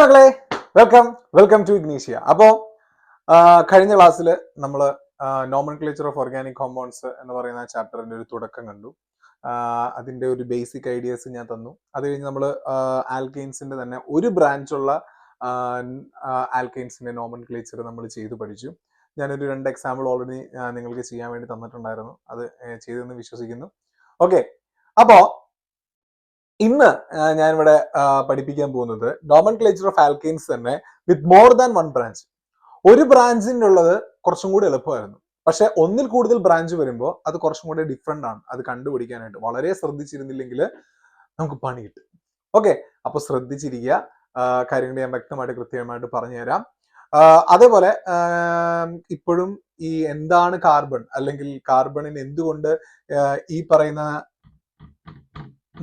മക്കളെ, welcome to ഇഗ്നീഷ്യ. അപ്പോൾ കഴിഞ്ഞ ക്ലാസ്സിൽ നമ്മൾ നോമൻക്ലേച്ചർ ഓഫ് ഓർഗാനിക് കോമ്പൗണ്ട്സ് എന്ന് പറയുന്ന ചാപ്റ്ററിന്റെ ഒരു തുടക്കം കണ്ടു. അതിന്റെ ഒരു ബേസിക് ഐഡിയാസ് ഞാൻ തന്നു. അത് കഴിഞ്ഞ് നമ്മൾ ആൽക്കെയിൻസിന്റെ തന്നെ ഒരു ബ്രാഞ്ചുള്ള ആൽക്കെയിൻസിന്റെ നോമൻക്ലേച്ചർ നമ്മൾ ചെയ്തു പഠിച്ചു. ഞാനൊരു 2 എക്സാമ്പിൾ ഓൾറെഡി നിങ്ങൾക്ക് ചെയ്യാൻ വേണ്ടി തന്നിട്ടുണ്ടായിരുന്നു. അത് ചെയ്തെന്ന് വിശ്വസിക്കുന്നു. ഓക്കെ, അപ്പോൾ ഇന്ന് ഞാനിവിടെ പഠിപ്പിക്കാൻ പോകുന്നത് നോമൻക്ലേച്ചർ ഓഫ് ആൽക്കെയിൻസ് തന്നെ വിത്ത് മോർ ദാൻ 1 ബ്രാഞ്ച്. ഒരു ബ്രാഞ്ചിനുള്ളത് കുറച്ചും കൂടി എളുപ്പമായിരുന്നു. പക്ഷെ ഒന്നിൽ കൂടുതൽ ബ്രാഞ്ച് വരുമ്പോൾ അത് കുറച്ചും കൂടി ഡിഫറെന്റ് ആണ്. അത് കണ്ടുപിടിക്കാനായിട്ട് വളരെ ശ്രദ്ധിച്ചിരുന്നില്ലെങ്കിൽ നമുക്ക് പണി കിട്ടും. ഓക്കെ, അപ്പൊ ശ്രദ്ധിച്ചിരിക്കുക. കാര്യങ്ങൾ ഞാൻ വ്യക്തമായിട്ട് കൃത്യമായിട്ട് പറഞ്ഞുതരാം. അതേപോലെ ഇപ്പോഴും ഈ എന്താണ് കാർബൺ, അല്ലെങ്കിൽ കാർബണിന് എന്തുകൊണ്ട് ഈ പറയുന്ന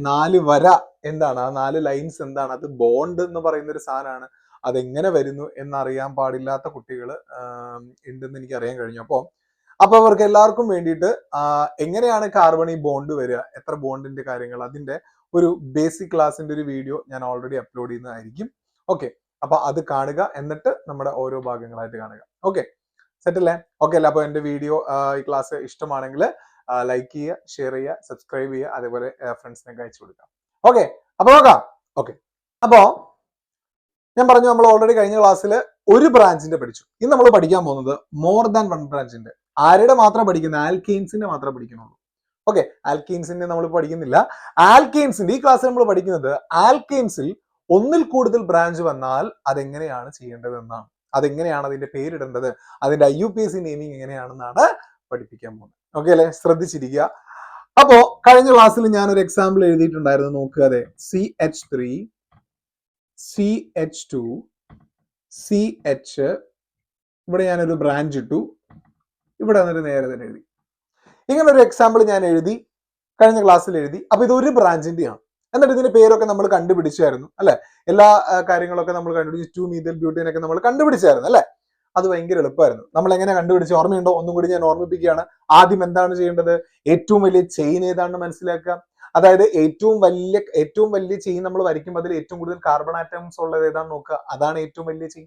4 വര എന്താണ്, ആ 4 ലൈൻസ് എന്താണ്, അത് ബോണ്ട് എന്ന് പറയുന്ന ഒരു സാധനമാണ്. അതെങ്ങനെ വരുന്നു എന്നറിയാൻ പാടില്ലാത്ത കുട്ടികൾ ഉണ്ടെന്ന് എനിക്ക് അറിയാൻ കഴിഞ്ഞു. അപ്പൊ അവർക്ക് എല്ലാവർക്കും വേണ്ടിയിട്ട് എങ്ങനെയാണ് കാർബൺ ഈ ബോണ്ട് വരിക, എത്ര ബോണ്ടിന്റെ കാര്യങ്ങൾ, അതിന്റെ ഒരു ബേസിക് ക്ലാസിന്റെ ഒരു വീഡിയോ ഞാൻ ഓൾറെഡി അപ്ലോഡ് ചെയ്യുന്നതായിരിക്കും. ഓക്കെ, അപ്പൊ അത് കാണുക, എന്നിട്ട് നമ്മുടെ ഓരോ ഭാഗങ്ങളായിട്ട് കാണുക. ഓക്കെ, സെറ്റ് അല്ലേ? ഓക്കെ അല്ലേ? അപ്പൊ എന്റെ വീഡിയോ ഈ ക്ലാസ് ഇഷ്ടമാണെങ്കിൽ ലൈക്ക് ചെയ്യുക, ഷെയർ ചെയ്യുക, സബ്സ്ക്രൈബ് ചെയ്യുക, അതേപോലെ ഫ്രണ്ട്സിനൊക്കെ അയച്ചു കൊടുക്കാം. ഓക്കെ, അപ്പൊ നോക്കാം. ഓക്കെ, അപ്പോ ഞാൻ പറഞ്ഞു, നമ്മൾ ഓൾറെഡി കഴിഞ്ഞ ക്ലാസ്സിൽ ഒരു ബ്രാഞ്ചിന്റെ പഠിച്ചു. ഇന്ന് നമ്മൾ പഠിക്കാൻ പോകുന്നത് മോർ ദാൻ 1 ബ്രാഞ്ചിന്റെ. ആരുടെ മാത്രം പഠിക്കുന്നത്? ആൽക്കെയിൻസിന്റെ മാത്രമേ പഠിക്കുന്നുള്ളൂ. ഓക്കെ, ആൽക്കെയിൻസിന്റെ നമ്മൾ പഠിക്കുന്നില്ല. ആൽക്കെയിൻസിന്റെ ഈ ക്ലാസ്സിൽ നമ്മൾ പഠിക്കുന്നത് ആൽക്കെയിൻസിൽ ഒന്നിൽ കൂടുതൽ ബ്രാഞ്ച് വന്നാൽ അതെങ്ങനെയാണ് ചെയ്യേണ്ടത് എന്നാണ്. അതെങ്ങനെയാണ് അതിന്റെ പേരിടേണ്ടത്, അതിന്റെ IUPAC നെയിമിങ് എങ്ങനെയാണെന്നാണ് പഠിപ്പിക്കാൻ പോകുന്നത്. ഓക്കെ അല്ലെ? ശ്രദ്ധിച്ചിരിക്കുക. അപ്പോ കഴിഞ്ഞ ക്ലാസ്സിൽ ഞാനൊരു എക്സാമ്പിൾ എഴുതിയിട്ടുണ്ടായിരുന്നു, നോക്കുക. അതെ, CH3 CH2 CH, ഇവിടെ ഞാനൊരു ബ്രാഞ്ച് ഇട്ടു, ഇവിടെ വന്നിട്ട് നേരെ തന്നെ എഴുതി. ഇങ്ങനെ ഒരു എക്സാമ്പിൾ ഞാൻ എഴുതി, കഴിഞ്ഞ ക്ലാസ്സിൽ എഴുതി. അപ്പൊ ഇത് ഒരു ബ്രാഞ്ചിന്റെയാണ്. എന്നിട്ട് ഇതിന്റെ പേരൊക്കെ നമ്മൾ കണ്ടുപിടിച്ചായിരുന്നു അല്ലെ? എല്ലാ കാര്യങ്ങളൊക്കെ നമ്മൾ കണ്ടുപിടിച്ചു. 2-methyl butane ഒക്കെ നമ്മൾ കണ്ടുപിടിച്ചായിരുന്നു അല്ലെ? അത് ഭയങ്കര എളുപ്പമായിരുന്നു. നമ്മൾ എങ്ങനെ കണ്ടുപിടിച്ച് ഓർമ്മയുണ്ടോ? ഒന്നും കൂടി ഞാൻ ഓർമ്മിപ്പിക്കുകയാണ്. ആദ്യം എന്താണ് ചെയ്യേണ്ടത്? ഏറ്റവും വലിയ ചെയിൻ ഏതാണെന്ന് മനസ്സിലാക്കുക. അതായത് ഏറ്റവും വലിയ ചെയിൻ നമ്മൾ വരയ്ക്കുമ്പോൾ അതിൽ ഏറ്റവും കൂടുതൽ കാർബൺ ആറ്റംസ് ഉള്ളത് ഏതാണെന്ന് നോക്കുക. അതാണ് ഏറ്റവും വലിയ ചെയിൻ.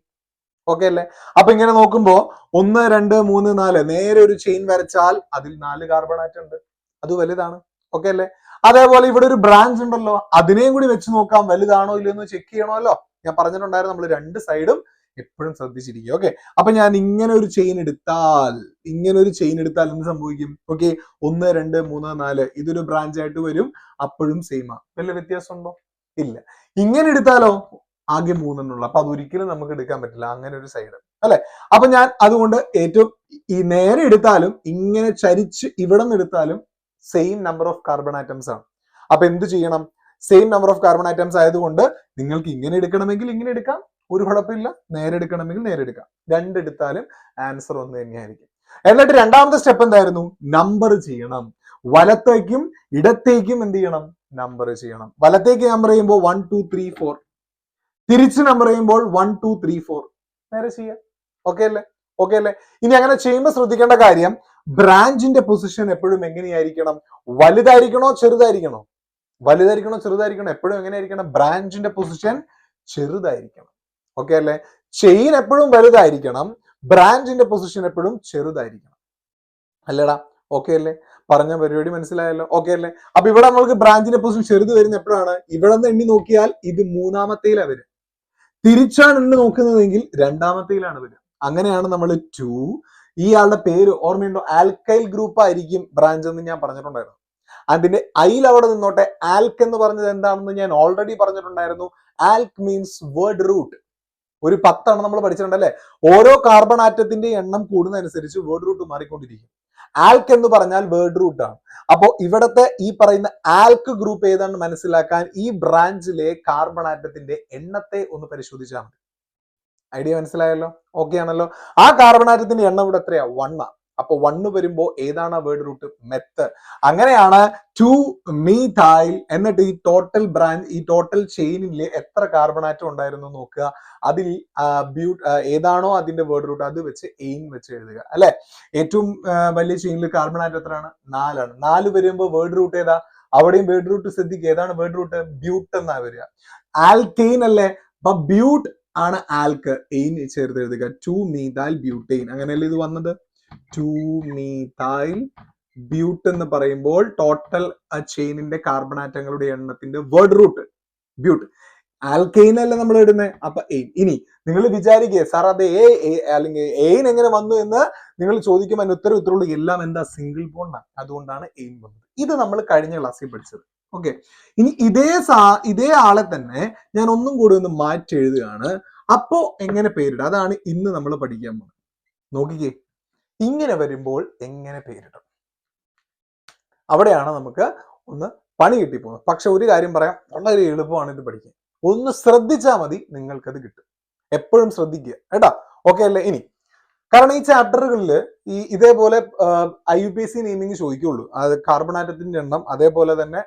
ഓക്കെ അല്ലേ? അപ്പൊ ഇങ്ങനെ നോക്കുമ്പോ 1 2 3 4 നേരെ ഒരു ചെയിൻ വരച്ചാൽ അതിൽ 4 കാർബൺ ആറ്റം ഉണ്ട്. അത് വലുതാണ്. ഓക്കെ അല്ലേ? അതേപോലെ ഇവിടെ ഒരു ബ്രാഞ്ച് ഉണ്ടല്ലോ, അതിനെയും കൂടി വെച്ച് നോക്കാം, വലുതാണോ ഇല്ലയോ ചെക്ക് ചെയ്യണമല്ലോ. ഞാൻ പറഞ്ഞിട്ടുണ്ടായിരുന്നു, നമ്മൾ 2 സൈഡും എപ്പോഴും ശ്രദ്ധിച്ചിരിക്കുക. ഓക്കെ, അപ്പൊ ഞാൻ ഇങ്ങനെ ഒരു ചെയിൻ എടുത്താൽ എന്ത് സംഭവിക്കും? ഓക്കെ, 1 2 3 4 ഇതൊരു ബ്രാഞ്ച് ആയിട്ട് വരും. അപ്പോഴും സെയിമാ, വല്ല വ്യത്യാസം ഉണ്ടോ? ഇല്ല. ഇങ്ങനെ എടുത്താലോ ആകെ 3 എണ്ണുള്ളൂ. അപ്പൊ അതൊരിക്കലും നമുക്ക് എടുക്കാൻ പറ്റില്ല, അങ്ങനെ ഒരു സൈഡ് അല്ലെ? അപ്പൊ ഞാൻ അതുകൊണ്ട് ഏറ്റവും ഈ നേരെ എടുത്താലും ഇങ്ങനെ ചരിച്ച് ഇവിടെ നിന്ന് എടുത്താലും same number of carbon atoms ആണ്. അപ്പൊ എന്ത് ചെയ്യണം? Same number of carbon atoms ആയതുകൊണ്ട് നിങ്ങൾക്ക് ഇങ്ങനെ എടുക്കണമെങ്കിൽ ഇങ്ങനെ എടുക്കാം, ഒരു കുഴപ്പമില്ല. നേരെ എടുക്കണമെങ്കിൽ നേരെ എടുക്കാം. 2 എടുത്താലും ആൻസർ ഒന്ന് തന്നെയായിരിക്കും. എന്നിട്ട് രണ്ടാമത്തെ സ്റ്റെപ്പ് എന്തായിരുന്നു? നമ്പർ ചെയ്യണം. വലത്തേക്കും ഇടത്തേക്കും എന്ത് ചെയ്യണം? നമ്പർ ചെയ്യണം. വലത്തേക്ക് നമ്പർ ചെയ്യുമ്പോൾ 1 2 3 4, തിരിച്ച് നമ്പർ ചെയ്യുമ്പോൾ 1 2 3 4 നേരെ ചെയ്യാം. ഓക്കെ അല്ലേ? ഓക്കെ അല്ലേ? ഇനി അങ്ങനെ ചെയ്യുമ്പോൾ ശ്രദ്ധിക്കേണ്ട കാര്യം, ബ്രാഞ്ചിന്റെ പൊസിഷൻ എപ്പോഴും എങ്ങനെയായിരിക്കണം? വലുതായിരിക്കണോ ചെറുതായിരിക്കണോ? എപ്പോഴും എങ്ങനെയായിരിക്കണം? ബ്രാഞ്ചിന്റെ പൊസിഷൻ ചെറുതായിരിക്കണം. ഓക്കെ അല്ലേ? ചെയിൻ എപ്പോഴും വലുതായിരിക്കണം, ബ്രാഞ്ചിന്റെ പൊസിഷൻ എപ്പോഴും ചെറുതായിരിക്കണം. അല്ലേടാ? ഓക്കെ അല്ലേ? പറഞ്ഞ പരിപാടി മനസ്സിലായല്ലോ? ഓക്കെ അല്ലേ? അപ്പൊ ഇവിടെ നമുക്ക് ബ്രാഞ്ചിന്റെ പൊസിഷൻ ചെറുത് വരുന്ന എപ്പോഴാണ്? ഇവിടെ നിന്ന് എണ്ണി നോക്കിയാൽ ഇത് 3ാമത്തേലാണ് വരിക. തിരിച്ചാണ് എണ്ണി നോക്കുന്നതെങ്കിൽ 2ാമത്തേലാണ് വരിക. അങ്ങനെയാണ് നമ്മൾ 2. ഇയാളുടെ പേര് ഓർമ്മയുണ്ടോ? ആൽക്കൈൽ ഗ്രൂപ്പ് ആയിരിക്കും ബ്രാഞ്ച് എന്ന് ഞാൻ പറഞ്ഞിട്ടുണ്ടായിരുന്നു. അതിന്റെ ഐൽ അവിടെ നിന്നോട്ടെ. ആൽക്ക് എന്ന് പറഞ്ഞത് എന്താണെന്ന് ഞാൻ ഓൾറെഡി പറഞ്ഞിട്ടുണ്ടായിരുന്നു. Alk means word root. ഒരു 10 നമ്മൾ പഠിച്ചിട്ടുണ്ടല്ലേ? ഓരോ കാർബൺ ആറ്റത്തിന്റെ എണ്ണം കൂടുന്നതനുസരിച്ച് വേർഡ് റൂട്ട് മാറിക്കൊണ്ടിരിക്കും. ആൽക്ക് എന്ന് പറഞ്ഞാൽ വേർഡ് റൂട്ട് ആണ്. അപ്പോ ഇവിടത്തെ ഈ പറയുന്ന ആൽക്ക് ഗ്രൂപ്പ് ഏതാണെന്ന് മനസ്സിലാക്കാൻ ഈ ബ്രാഞ്ചിലെ കാർബൺ ആറ്റത്തിന്റെ എണ്ണത്തെ ഒന്ന് പരിശോധിച്ചാൽ മതി. ഐഡിയ മനസ്സിലായല്ലോ? ഓക്കെ ആണല്ലോ? ആ കാർബൺ ആറ്റത്തിന്റെ എണ്ണം ഇവിടെ എത്രയാ? 1 ആ. അപ്പൊ 1 വരുമ്പോ ഏതാണ് ആ വേർഡ് റൂട്ട്? മെത്ത്. അങ്ങനെയാണ് 2-methyl. എന്നിട്ട് ഈ ടോട്ടൽ ചെയിനിൽ എത്ര കാർബൺ ആറ്റം ഉണ്ടായിരുന്നു നോക്കുക. അതിൽ ഏതാണോ അതിന്റെ വേർഡ് റൂട്ട് അത് വെച്ച് എയിം വെച്ച് എഴുതുക അല്ലെ? ഏറ്റവും വലിയ ചെയിനിൽ കാർബൺ ആറ്റം എത്രയാണ്? 4 ആണ്. 4 വരുമ്പോ വേർഡ് റൂട്ട് ഏതാ? അവിടെയും വേർഡ് റൂട്ട് ശ്രദ്ധിക്കുക. ഏതാണ് വേർഡ് റൂട്ട്? ബ്യൂട്ട് എന്നാ വരിക. ആൽക്കെയിൻ അല്ലേ? അപ്പൊ ബ്യൂട്ട് ആണ് ആൽക്ക് എയിൻ ചേർത്ത് എഴുതുക 2-methyl butane. അങ്ങനെയല്ലേ ഇത് വന്നത്? 2-methyl ബ്യൂട്ട് എന്ന് പറയുമ്പോൾ ടോട്ടൽ ചെയിനിന്റെ കാർബൺ ആറ്റങ്ങളുടെ എണ്ണത്തിന്റെ വേർഡ് റൂട്ട് ബ്യൂട്ട്. ആൽക്കെയിൻ അല്ല നമ്മൾ ഇടുന്നത്. അപ്പൊ എയിൻ. ഇനി നിങ്ങൾ വിചാരിക്കുക സാർ അത് അല്ലെങ്കിൽ എയിൻ എങ്ങനെ വന്നു എന്ന് നിങ്ങൾ ചോദിക്കുമ്പോൾ അതിന് ഉത്തരവുള്ളൂ എല്ലാം എന്താ സിംഗിൾ ബോണ്ടാണ്, അതുകൊണ്ടാണ് എയിൻ വന്നത്. ഇത് നമ്മൾ കഴിഞ്ഞ ക്ലാസ്സിൽ പഠിച്ചത്. ഓക്കെ, ഇനി ഇതേ ആളെ തന്നെ ഞാൻ ഒന്നും കൂടി ഒന്ന് മാറ്റി എഴുതുകയാണ്. അപ്പോ എങ്ങനെ പേരിടും, അതാണ് ഇന്ന് നമ്മൾ പഠിക്കാൻ പോകുന്നത്. നോക്കിക്കേ, ഇങ്ങനെ വരുമ്പോൾ എങ്ങനെ പേരിടും, അവിടെയാണ് നമുക്ക് ഒന്ന് പണി കിട്ടിപ്പോകുന്നത്. പക്ഷെ ഒരു കാര്യം പറയാം, വളരെ എളുപ്പമാണ് ഇത് പഠിക്കാൻ. ഒന്ന് ശ്രദ്ധിച്ചാൽ മതി, നിങ്ങൾക്കത് കിട്ടും. എപ്പോഴും ശ്രദ്ധിക്കുക കേട്ടാ. ഓക്കെ അല്ലേ? ഇനി കാരണം ഈ ചാപ്റ്ററുകളിൽ ഇതേപോലെ IUPAC നെയിമിങ് ചോദിക്കുള്ളൂ. അത് കാർബൺ ആറ്റത്തിന്റെ എണ്ണം, അതേപോലെ തന്നെ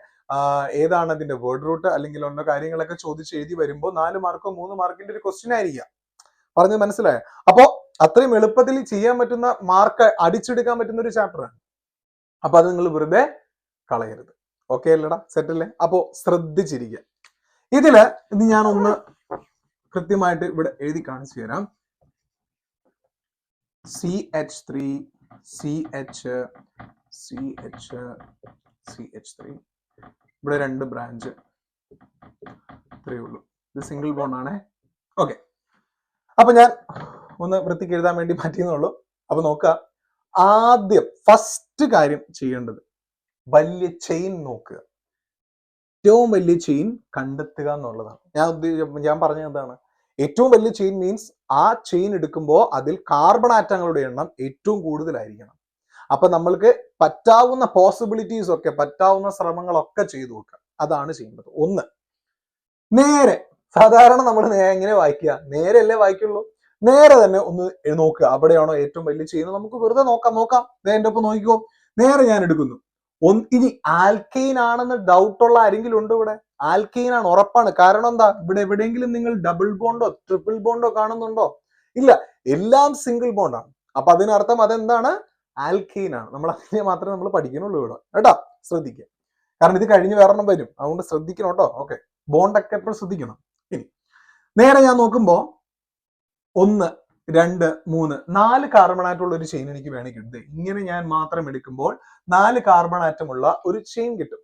ഏതാണ് അതിന്റെ വേർഡ് റൂട്ട് അല്ലെങ്കിൽ ഒന്ന കാര്യങ്ങളൊക്കെ ചോദിച്ച് എഴുതി വരുമ്പോൾ 4 മാർക്കോ 3 മാർക്കിന്റെ ഒരു ക്വസ്റ്റ്യൻ ആയിരിക്കാം. പറഞ്ഞത് മനസ്സിലായോ? അപ്പോ അത്രയും എളുപ്പത്തിൽ ചെയ്യാൻ പറ്റുന്ന മാർക്ക് അടിച്ചെടുക്കാൻ പറ്റുന്ന ഒരു ചാപ്റ്ററാണ്. അപ്പൊ അത് നിങ്ങൾ വെറുതെ കളയരുത്. ഓക്കെ അല്ലടാ? സെറ്റ് അല്ലേ? അപ്പോ ശ്രദ്ധിച്ചിരിക്കുക. ഇതില് ഇത് ഞാൻ ഒന്ന് കൃത്യമായിട്ട് ഇവിടെ എഴുതി കാണിച്ചു തരാം. CH3 CH3 ഇവിടെ 2 ബ്രാഞ്ച്, ഇത്രയേ ഉള്ളൂ. ഇത് സിംഗിൾ ബോണ്ട് ആണേ. ഓക്കെ, അപ്പൊ ഞാൻ ഒന്ന് വൃത്തിക്ക് എഴുതാൻ വേണ്ടി മാറ്റിയെന്നുള്ളൂ. അപ്പൊ നോക്കുക, ആദ്യം ഫസ്റ്റ് കാര്യം ചെയ്യേണ്ടത് വലിയ ചെയിൻ നോക്കുക. ഏറ്റവും വലിയ ചെയിൻ കണ്ടെത്തുക എന്നുള്ളതാണ്. ഞാൻ പറഞ്ഞത് എന്താണ്? ഏറ്റവും വലിയ ചെയിൻ മീൻസ് ആ ചെയിൻ എടുക്കുമ്പോൾ അതിൽ കാർബൺ ആറ്റങ്ങളുടെ എണ്ണം ഏറ്റവും കൂടുതലായിരിക്കണം. അപ്പൊ നമ്മൾക്ക് പറ്റാവുന്ന പോസിബിലിറ്റീസ് ഒക്കെ, പറ്റാവുന്ന ശ്രമങ്ങളൊക്കെ ചെയ്തു നോക്കുക. അതാണ് ചെയ്യേണ്ടത്. ഒന്ന്, നേരെ സാധാരണ നമ്മൾ എങ്ങനെ വായിക്കുക? നേരെ അല്ലേ വായിക്കുള്ളൂ. നേരെ തന്നെ ഒന്ന് നോക്കുക, അവിടെയാണോ ഏറ്റവും വലിയ ചെയിൻ. നമുക്ക് വെറുതെ നോക്കാം. എന്റെ ഒപ്പം നോക്കിക്കോ. നേരെ ഞാൻ എടുക്കുന്നു. ഇനി ആൽക്കെയിൻ ആണെന്ന് ഡൗട്ട് ഉള്ള ആരെങ്കിലും ഉണ്ടോ ഇവിടെ? ആൽക്കെയിൻ ആണ്, ഉറപ്പാണ്. കാരണം എന്താ? ഇവിടെ എവിടെയെങ്കിലും നിങ്ങൾ ഡബിൾ ബോണ്ടോ ട്രിപ്പിൾ ബോണ്ടോ കാണുന്നുണ്ടോ? ഇല്ല, എല്ലാം സിംഗിൾ ബോണ്ടാണ്. അപ്പൊ അതിനർത്ഥം അതെന്താണ്? ആൽക്കെയിൻ ആണ്. നമ്മൾ അതിനെ മാത്രമേ നമ്മൾ പഠിക്കുന്നുള്ളൂ ഇവിടെ കേട്ടോ. ശ്രദ്ധിക്കുക, കാരണം ഇത് കഴിഞ്ഞ് വേറെണ്ണം വരും, അതുകൊണ്ട് ശ്രദ്ധിക്കണം കേട്ടോ. ഓക്കെ, ബോണ്ടൊക്കെ എപ്പോഴും ശ്രദ്ധിക്കണം. ഇനി നേരെ ഞാൻ നോക്കുമ്പോ 1, 2, 3, 4 കാർബൺ ആറ്റമുള്ള ഒരു ചെയിൻ എനിക്ക് വേണമെങ്കിൽ കിട്ടും. ഇങ്ങനെ ഞാൻ മാത്രം എടുക്കുമ്പോൾ 4 കാർബൺ ആറ്റം ഉള്ള ഒരു ചെയിൻ കിട്ടും.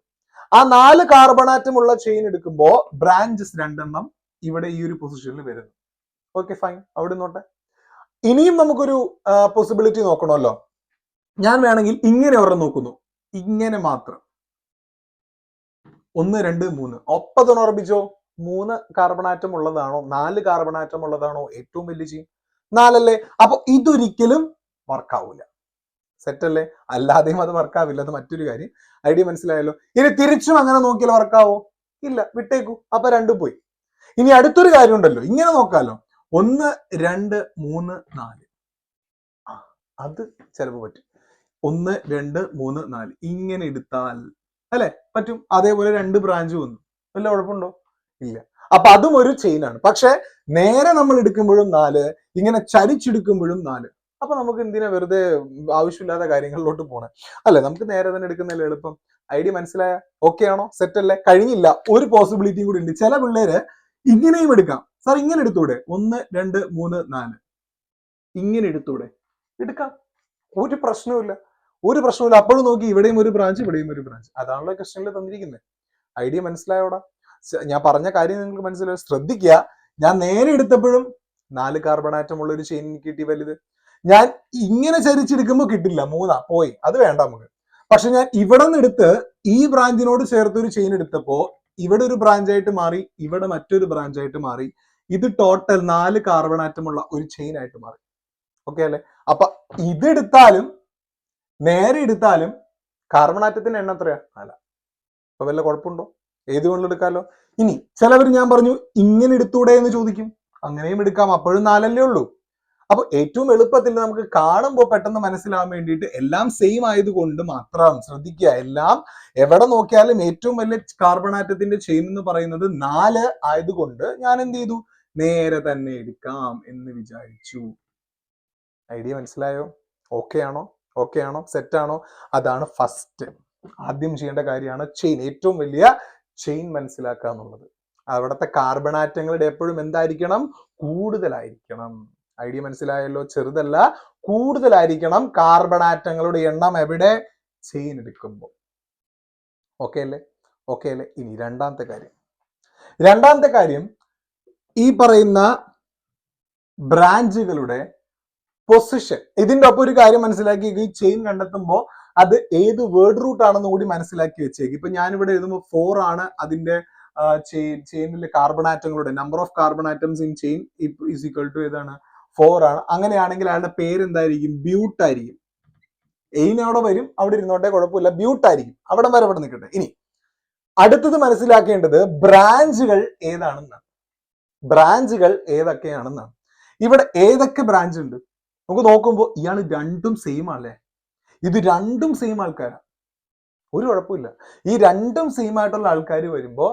ആ 4 കാർബൺ ആറ്റം ഉള്ള ചെയിൻ എടുക്കുമ്പോൾ ബ്രാഞ്ചസ് 2 എണ്ണം ഇവിടെ ഈ ഒരു പൊസിഷനിൽ വരുന്നു. ഓക്കെ ഫൈൻ, അവിടെ നോട്ടെ. ഇനിയും നമുക്കൊരു പോസിബിലിറ്റി നോക്കണമല്ലോ. ഞാൻ വേണമെങ്കിൽ ഇങ്ങനെ ഒരെണ്ണം നോക്കുന്നു, ഇങ്ങനെ മാത്രം 1, 2, 3 ഒപ്പത്തിന് ഉറപ്പിച്ചോ. 3 കാർബൺ ആറ്റം ഉള്ളതാണോ 4 കാർബൺ ആറ്റം ഉള്ളതാണോ ഏറ്റവും വലിയ ചെയിൻ? 4 അല്ലേ? അപ്പൊ ഇതൊരിക്കലും വർക്കാവൂല. സെറ്റ് അല്ലേ? അല്ലാതെയും അത് വർക്കാവില്ല, അത് മറ്റൊരു കാര്യം. ഐഡിയ മനസ്സിലായല്ലോ? ഇനി തിരിച്ചും അങ്ങനെ നോക്കിയാൽ വർക്കാവോ? ഇല്ല, വിട്ടേക്കൂ. അപ്പൊ 2 പോയി. ഇനി അടുത്തൊരു കാര്യം ഉണ്ടല്ലോ, ഇങ്ങനെ നോക്കാലോ. 1, 2, 3, 4 അത് ചിലപ്പോ പറ്റും. 1, 2, 3, 4 ഇങ്ങനെ എടുത്താൽ അല്ലെ പറ്റും. അതേപോലെ 2 ബ്രാഞ്ച് വന്നു, വല്ല കുഴപ്പമുണ്ടോ? ഇല്ല. അപ്പൊ അതും ഒരു ചെയിൻ ആണ്. പക്ഷെ നേരെ നമ്മൾ എടുക്കുമ്പോഴും 4, ഇങ്ങനെ ചരിച്ചെടുക്കുമ്പോഴും 4. അപ്പൊ നമുക്ക് എന്തിനാ വെറുതെ ആവശ്യമില്ലാത്ത കാര്യങ്ങളിലോട്ട് പോണേ? അല്ലെ, നമുക്ക് നേരെ തന്നെ എടുക്കുന്നതല്ലേ എളുപ്പം. ഐഡിയ മനസ്സിലായ? ഓക്കെ ആണോ? സെറ്റ് അല്ലേ? കഴിഞ്ഞില്ല, ഒരു പോസിബിലിറ്റിയും കൂടി ഉണ്ട്. ചില പിള്ളേര് ഇങ്ങനെയും എടുക്കാം. സാർ ഇങ്ങനെ എടുത്തൂടെ? 1, 2, 3, 4 ഇങ്ങനെ എടുത്തൂടെ? എടുക്കാം, ഒരു പ്രശ്നവുമില്ല. അപ്പോഴും നോക്കി, ഇവിടെയും ഒരു ബ്രാഞ്ച്, ഇവിടെയും ഒരു ബ്രാഞ്ച്. അതാണല്ലോ ക്വസ്റ്റ്യനിൽ തന്നിരിക്കുന്നത്. ഐഡിയ മനസ്സിലായോടാ? ഞാൻ പറഞ്ഞ കാര്യം നിങ്ങൾക്ക് മനസ്സിലായോ? ശ്രദ്ധിക്കുക, ഞാൻ നേരെ എടുത്തപ്പോഴും 4 കാർബൺ ആറ്റം ഉള്ള ഒരു ചെയിൻ കിട്ടി വലുത്. ഞാൻ ഇങ്ങനെ ചരിച്ചെടുക്കുമ്പോൾ കിട്ടില്ല, 3 പോയി, അത് വേണ്ട നമുക്ക്. പക്ഷെ ഞാൻ ഇവിടെ നിന്ന് എടുത്ത് ഈ ബ്രാഞ്ചിനോട് ചേർത്ത് ഒരു ചെയിൻ എടുത്തപ്പോ ഇവിടെ ഒരു ബ്രാഞ്ച് ആയിട്ട് മാറി, ഇവിടെ മറ്റൊരു ബ്രാഞ്ച് ആയിട്ട് മാറി. ഇത് ടോട്ടൽ 4 കാർബൺ ആറ്റം ഉള്ള ഒരു ചെയിൻ ആയിട്ട് മാറി. ഓക്കെ അല്ലെ? അപ്പൊ ഇതെടുത്താലും നേരെ എടുത്താലും കാർബൺ ആറ്റത്തിന്റെ എണ്ണം എത്രയാ? 4. അപ്പൊ വല്ല കുഴപ്പമുണ്ടോ? ഏത് കൊണ്ടെടുക്കാലോ. ഇനി ചിലവർ ഞാൻ പറഞ്ഞു ഇങ്ങനെ എടുത്തൂടെ എന്ന് ചോദിക്കും. അങ്ങനെയും എടുക്കാം, അപ്പോഴും 4 അല്ലേ ഉള്ളൂ. അപ്പൊ ഏറ്റവും എളുപ്പത്തിൽ നമുക്ക് കാണുമ്പോൾ പെട്ടെന്ന് മനസ്സിലാവാൻ വേണ്ടിയിട്ട് എല്ലാം സെയിം ആയതുകൊണ്ട് മാത്രം ശ്രദ്ധിക്കുക. എല്ലാം എവിടെ നോക്കിയാലും ഏറ്റവും വലിയ കാർബൺ ആറ്റത്തിന്റെ ചെയിൻ എന്ന് പറയുന്നത് 4 ആയതുകൊണ്ട് ഞാൻ എന്ത് ചെയ്തു? നേരെ തന്നെ എടുക്കാം എന്ന് വിചാരിച്ചു. ഐഡിയ മനസ്സിലായോ? ഓക്കെ ആണോ? സെറ്റ് ആണോ? അതാണ് ഫസ്റ്റ് ആദ്യം ചെയ്യേണ്ട കാര്യമാണ് ചെയിൻ. ഏറ്റവും വലിയ ചെയിൻ മനസ്സിലാക്കുക എന്നുള്ളത്. അവിടുത്തെ കാർബൺ ആറ്റങ്ങളുടെ എപ്പോഴും എന്തായിരിക്കണം? കൂടുതലായിരിക്കണം. ഐഡിയ മനസ്സിലായല്ലോ? ചെറുതല്ല, കൂടുതലായിരിക്കണം കാർബൺ ആറ്റങ്ങളുടെ എണ്ണം എവിടെ? ചെയിൻ എടുക്കുമ്പോൾ. ഓക്കെ അല്ലേ? ഓക്കെ അല്ലേ? ഇനി രണ്ടാമത്തെ കാര്യം ഈ പറയുന്ന ബ്രാഞ്ചുകളുടെ പൊസിഷൻ. ഇതിന്റെ ഒപ്പം ഒരു കാര്യം മനസ്സിലാക്കി, ഈ ചെയിൻ കണ്ടെത്തുമ്പോൾ അത് ഏത് വേർഡ് റൂട്ട് ആണെന്ന് കൂടി മനസ്സിലാക്കി വെച്ചേക്ക്. ഇപ്പൊ ഞാനിവിടെ എഴുതുമ്പോൾ 4 ആണ് അതിന്റെ ചെയിനിലെ കാർബൺ ആറ്റങ്ങളുടെ number of carbon atoms in chain is equal to ഏതാണ്? 4 ആണ്. അങ്ങനെയാണെങ്കിൽ അയാളുടെ പേര് എന്തായിരിക്കും? ബ്യൂട്ട് ആയിരിക്കും. എയിൻ അവിടെ വരും, അവിടെ ഇരുന്നോട്ടെ, കുഴപ്പമില്ല, ബ്യൂട്ട് ആയിരിക്കും. അവിടെ വരെ അവിടെ നിൽക്കട്ടെ. ഇനി അടുത്തത് മനസ്സിലാക്കേണ്ടത് ബ്രാഞ്ചുകൾ ഏതാണെന്നാണ്. ബ്രാഞ്ചുകൾ ഏതൊക്കെയാണെന്നാണ്. ഇവിടെ ഏതൊക്കെ ബ്രാഞ്ച് ഉണ്ട് നമുക്ക് നോക്കുമ്പോൾ ഇയാൾ രണ്ടും സെയിം ആണല്ലേ? ഇത് രണ്ടും സെയിം ആൾക്കാരാണ്, ഒരു കുഴപ്പമില്ല. ഈ രണ്ടും സെയിം ആയിട്ടുള്ള ആൾക്കാർ വരുമ്പോൾ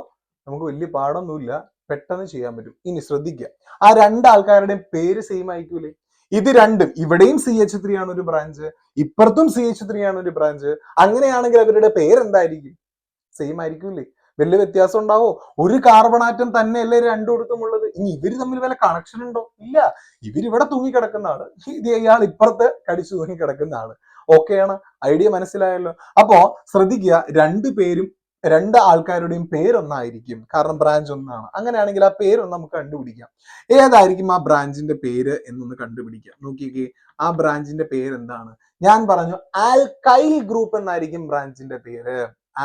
നമുക്ക് വലിയ പാടൊന്നുമില്ല, പെട്ടെന്ന് ചെയ്യാൻ പറ്റും. ഇനി ശ്രദ്ധിക്കുക, ആ രണ്ടാൾക്കാരുടെയും പേര് സെയിം ആയിരിക്കൂലേ? ഇത് രണ്ടും, ഇവിടെയും CH3 ആണ് ഒരു ബ്രാഞ്ച്, ഇപ്പുറത്തും CH3 ആണ് ഒരു ബ്രാഞ്ച്. അങ്ങനെയാണെങ്കിൽ അവരുടെ പേരെന്തായിരിക്കും? സെയിം ആയിരിക്കൂലേ? വലിയ വ്യത്യാസം ഉണ്ടാവോ? ഒരു കാർബൺ ആറ്റം തന്നെയല്ലേ രണ്ടിടത്തും ഉള്ളത്. ഇനി ഇവര് തമ്മിൽ വല്ല കണക്ഷൻ ഉണ്ടോ? ഇല്ല. ഇവരിവിടെ തൂങ്ങിക്കിടക്കുന്ന ആള്, ഇത് ഇയാൾ ഇപ്പുറത്ത് കടിച്ചു തൂങ്ങിക്കിടക്കുന്ന ആള്. ഓക്കെയാണ്? ഐഡിയ മനസ്സിലായല്ലോ? അപ്പോ ശ്രദ്ധിക്കുക, രണ്ട് ആൾക്കാരുടെയും പേരൊന്നായിരിക്കും, കാരണം ബ്രാഞ്ച് ഒന്നാണ്. അങ്ങനെയാണെങ്കിൽ ആ പേരൊന്ന് നമുക്ക് കണ്ടുപിടിക്കാം. ഏതായിരിക്കും ആ ബ്രാഞ്ചിന്റെ പേര് എന്നൊന്ന് കണ്ടുപിടിക്കാം. നോക്കിക്കേ, ആ ബ്രാഞ്ചിന്റെ പേര് എന്താണ്? ഞാൻ പറഞ്ഞു ആൽക്കൈൽ ഗ്രൂപ്പ് എന്നായിരിക്കും ബ്രാഞ്ചിന്റെ പേര്.